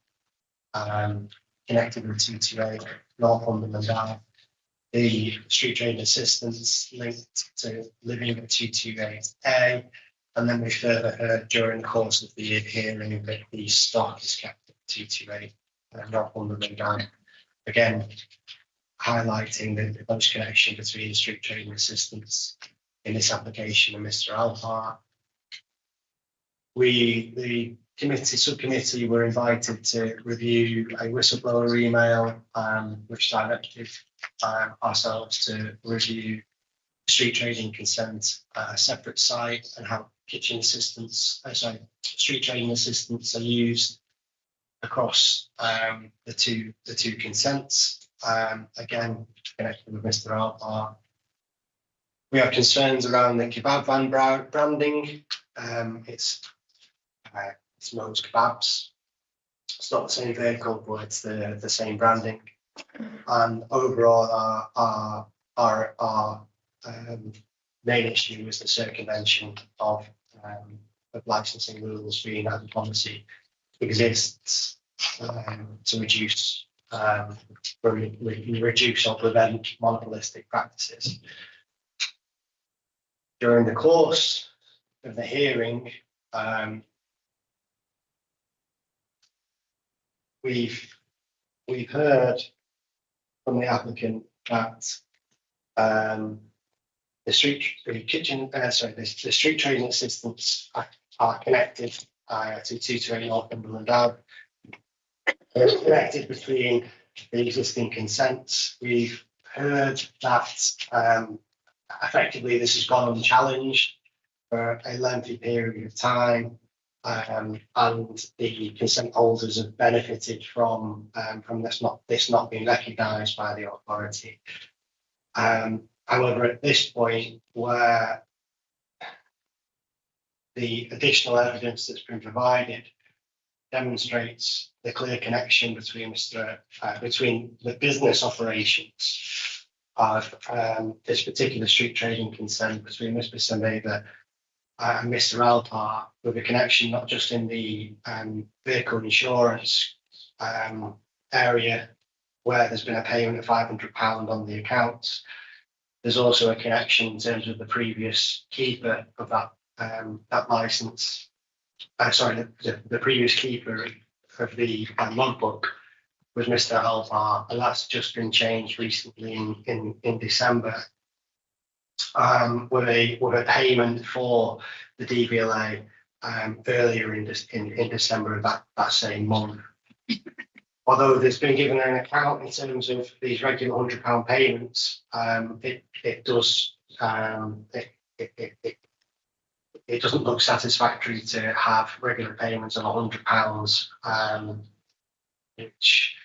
connected with 228 Northumberland Ave. The street trading assistants linked to living at 228A, and then we further heard during the course of the hearing that the stock is kept at 228 Northumberland Ave. Again, highlighting the close connection between street trading assistants in this application and Mr. Alvar. The subcommittee were invited to review a whistleblower email, which directed ourselves to review street trading consent, a separate site, and how street trading assistants are used across the two consents. Again, connected with Mr. Alvar. We have concerns around the kebab van branding. It's Mo's Kebabs. It's not the same vehicle, but it's the same branding. And overall, our main issue is the circumvention of licensing rules, being that the policy exists to reduce or prevent monopolistic practices. During the course of the hearing, we've heard from the applicant that the street trading assistants are connected to 228 Northumberland Ave. They're connected between the existing consents. We've heard that effectively this has gone unchallenged for a lengthy period of time, and the consent holders have benefited from this not being recognised by the authority. However, at this point, where the additional evidence that's been provided demonstrates the clear connection between the business operations of this particular street trading consent between Mr. Maver and Mr. Alvar, with a connection not just in the vehicle insurance area, where there's been a payment of £500 on the accounts. There's also a connection in terms of the previous keeper of that license. The previous keeper of the logbook was Mr. Alvar, and that's just been changed recently in December, with a payment for the DVLA earlier in December of that same month. Although there's been given an account in terms of these regular £100 payments, it doesn't look satisfactory to have regular payments of £100, which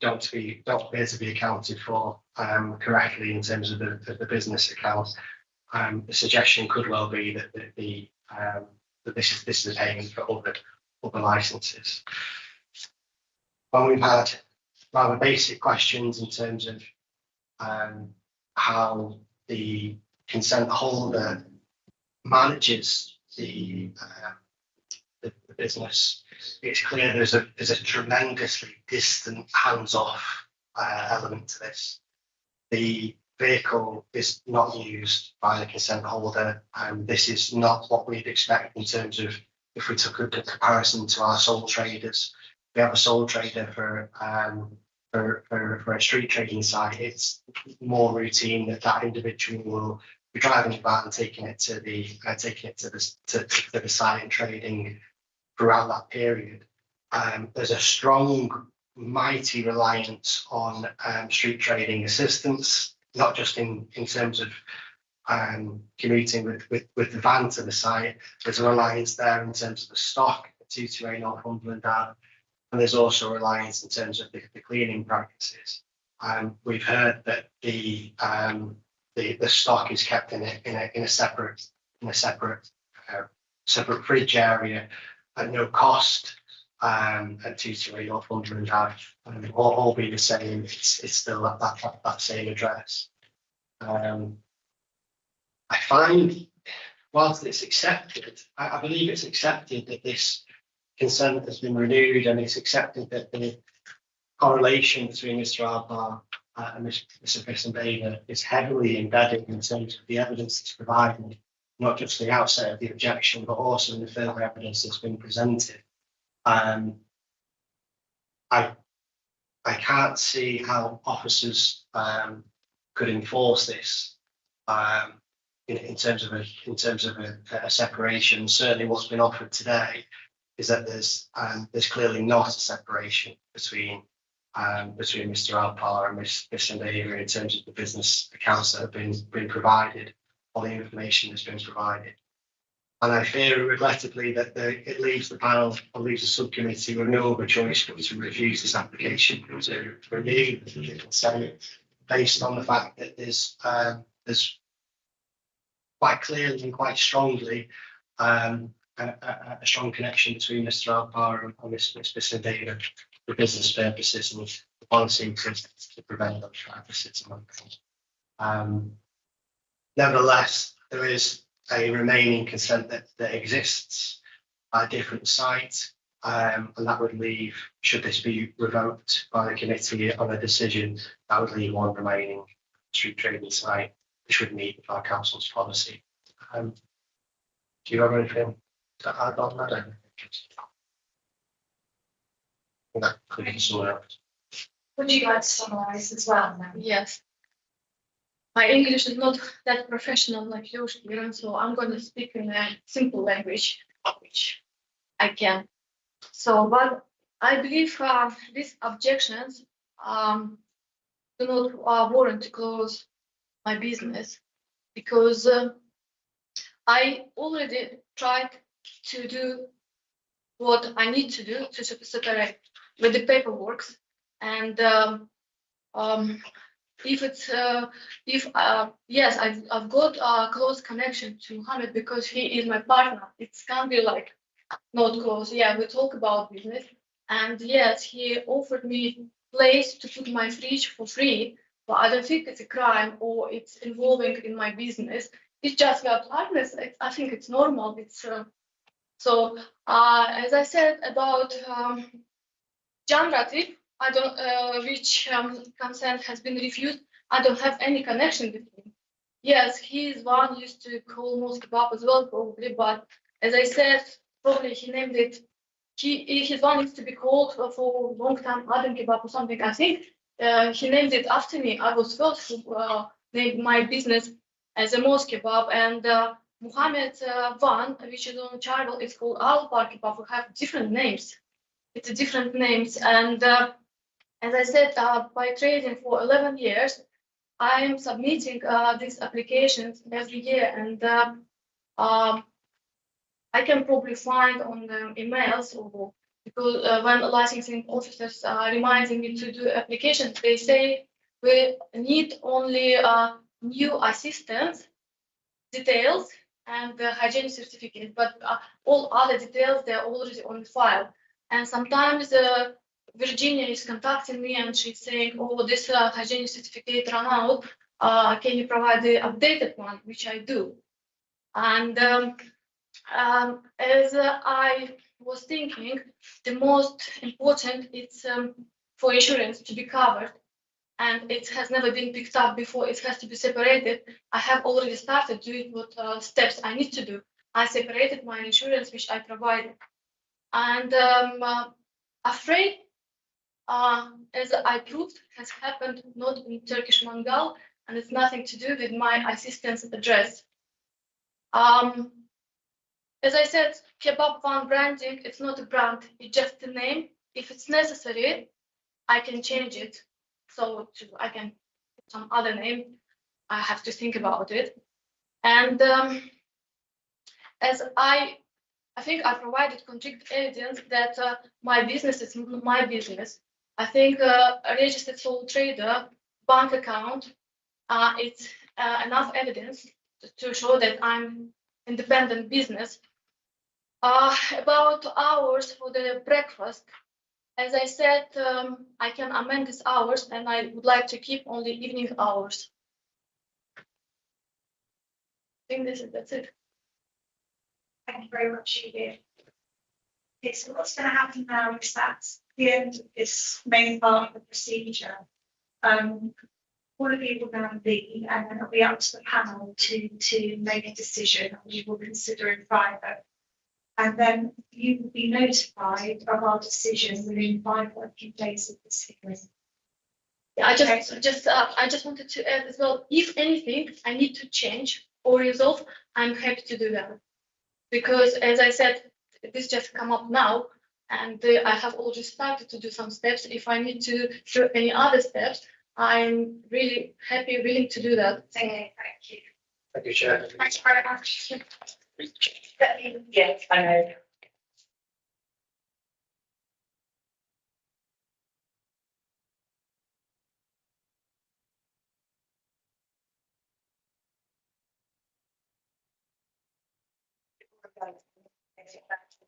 don't appear to be accounted for correctly in terms of the business account. The suggestion could well be that this is a payment for other licenses. When we've had rather basic questions in terms of how the consent holder manages the business, it's clear there's a tremendously distant, hands-off element to this. The vehicle is not used by the consent holder, and this is not what we'd expect in terms of if we took a comparison to our sole traders. We have a sole trader for for a street trading site, it's more routine that that individual will be driving a van and taking it to the site and trading throughout that period. There's a strong, mighty reliance on street trading assistance, not just in terms of commuting with the van to the site. There's a reliance there in terms of the stock, the 228 Northumberland Ave, and there's also a reliance in terms of the cleaning practices. We've heard that the stock is kept in a separate fridge area at no cost at 228 Northumberland Ave, all being the same. It's still at that same address. I find, whilst it's accepted, I believe it's accepted that this consent has been renewed, and it's accepted that the correlation between Mr. Alpar and Mr. Bisson-Bader is heavily embedded in terms of the evidence that's provided, not just the outset of the objection, but also in the further evidence that's been presented. I can't see how officers could enforce this in terms of a separation. Certainly, what's been offered today is that there's clearly not a separation between Mr. Alpar and Ms. Bisson-Bader in terms of the business accounts that have been provided, or the information that's been provided. And I fear, regrettably, that it leaves the panel or leaves the subcommittee with no other choice but to refuse this application, to renew the consent, based on the fact that there's quite clearly and quite strongly a strong connection between Mr. Alpar and Ms. Bisson-Bader for business purposes and the policy to prevent those practices. Nevertheless, there is a remaining consent that exists at a different site, and that would leave, should this be revoked by the committee on a decision, that would leave one remaining street trading site, which would meet with our council's policy. Do you have anything to add on that? That could be somewhere else. Would you like to summarise as well, ma'am? Yes. My English is not that professional like yours, Kieran, so I'm going to speak in a simple language, which I can. So, but I believe these objections do not warrant to close my business, because I already tried to do what I need to do to separate with the paperwork, and yes, I've got a close connection to Mohammed because he is my partner. It can't be like not close. Yeah, we talk about business, and yes, he offered me place to put my fridge for free, but I don't think it's a crime or it's involving in my business. It's just we are partners. I think it's normal. It's so as I said about John Ratliff, I don't which consent has been refused. I don't have any connection with him. Yes, he is one used to call Mosque Kebab as well, probably, but as I said, probably he named it. His one used to be called for a long time Adam Kebab or something. I think he named it after me. I was first who named my business as a Mosque Kebab, and Mohammed one, which is on Charvel, is called Alpar Kebab. We have different names. It's different names, and as I said, by trading for 11 years, I am submitting these applications every year, and I can probably find on the emails, or because when licensing officers are reminding me to do applications, they say we need only new assistance details and the hygiene certificate, but all other details, they're already on the file. And sometimes Virginia is contacting me and she's saying, oh, this hygiene certificate ran out. Can you provide the updated one, which I do. And as I was thinking, the most important is for insurance to be covered. And it has never been picked up before. It has to be separated. I have already started doing what steps I need to do. I separated my insurance, which I provided. And afraid as I proved, has happened not in Turkish Mangal, and it's nothing to do with my assistant's address. As I said, Kebab One branding, it's not a brand, it's just a name. If it's necessary, I can change it. So I can put some other name. I have to think about it. And as I think I provided concrete evidence that my business is my business. I think a registered sole trader bank account, it's enough evidence to show that I'm independent business. About hours for the breakfast, as I said, I can amend these hours and I would like to keep only evening hours. I think that's it. Thank you very much, Edith. Okay, so what's going to happen now is that's the end of this main part of the procedure. All of you will now leave, and then it'll be up to the panel to make a decision, and we will consider in private. And then you will be notified of our decision within 5 working days of this hearing. Yeah, I just wanted to add as well, if anything I need to change or resolve, I'm happy to do that. Because as I said, this just come up now, and I have already started to do some steps. If I need to do any other steps, I'm really happy, willing to do that. Thank you. Thank you, Chair. Thanks very much. Yes, I know.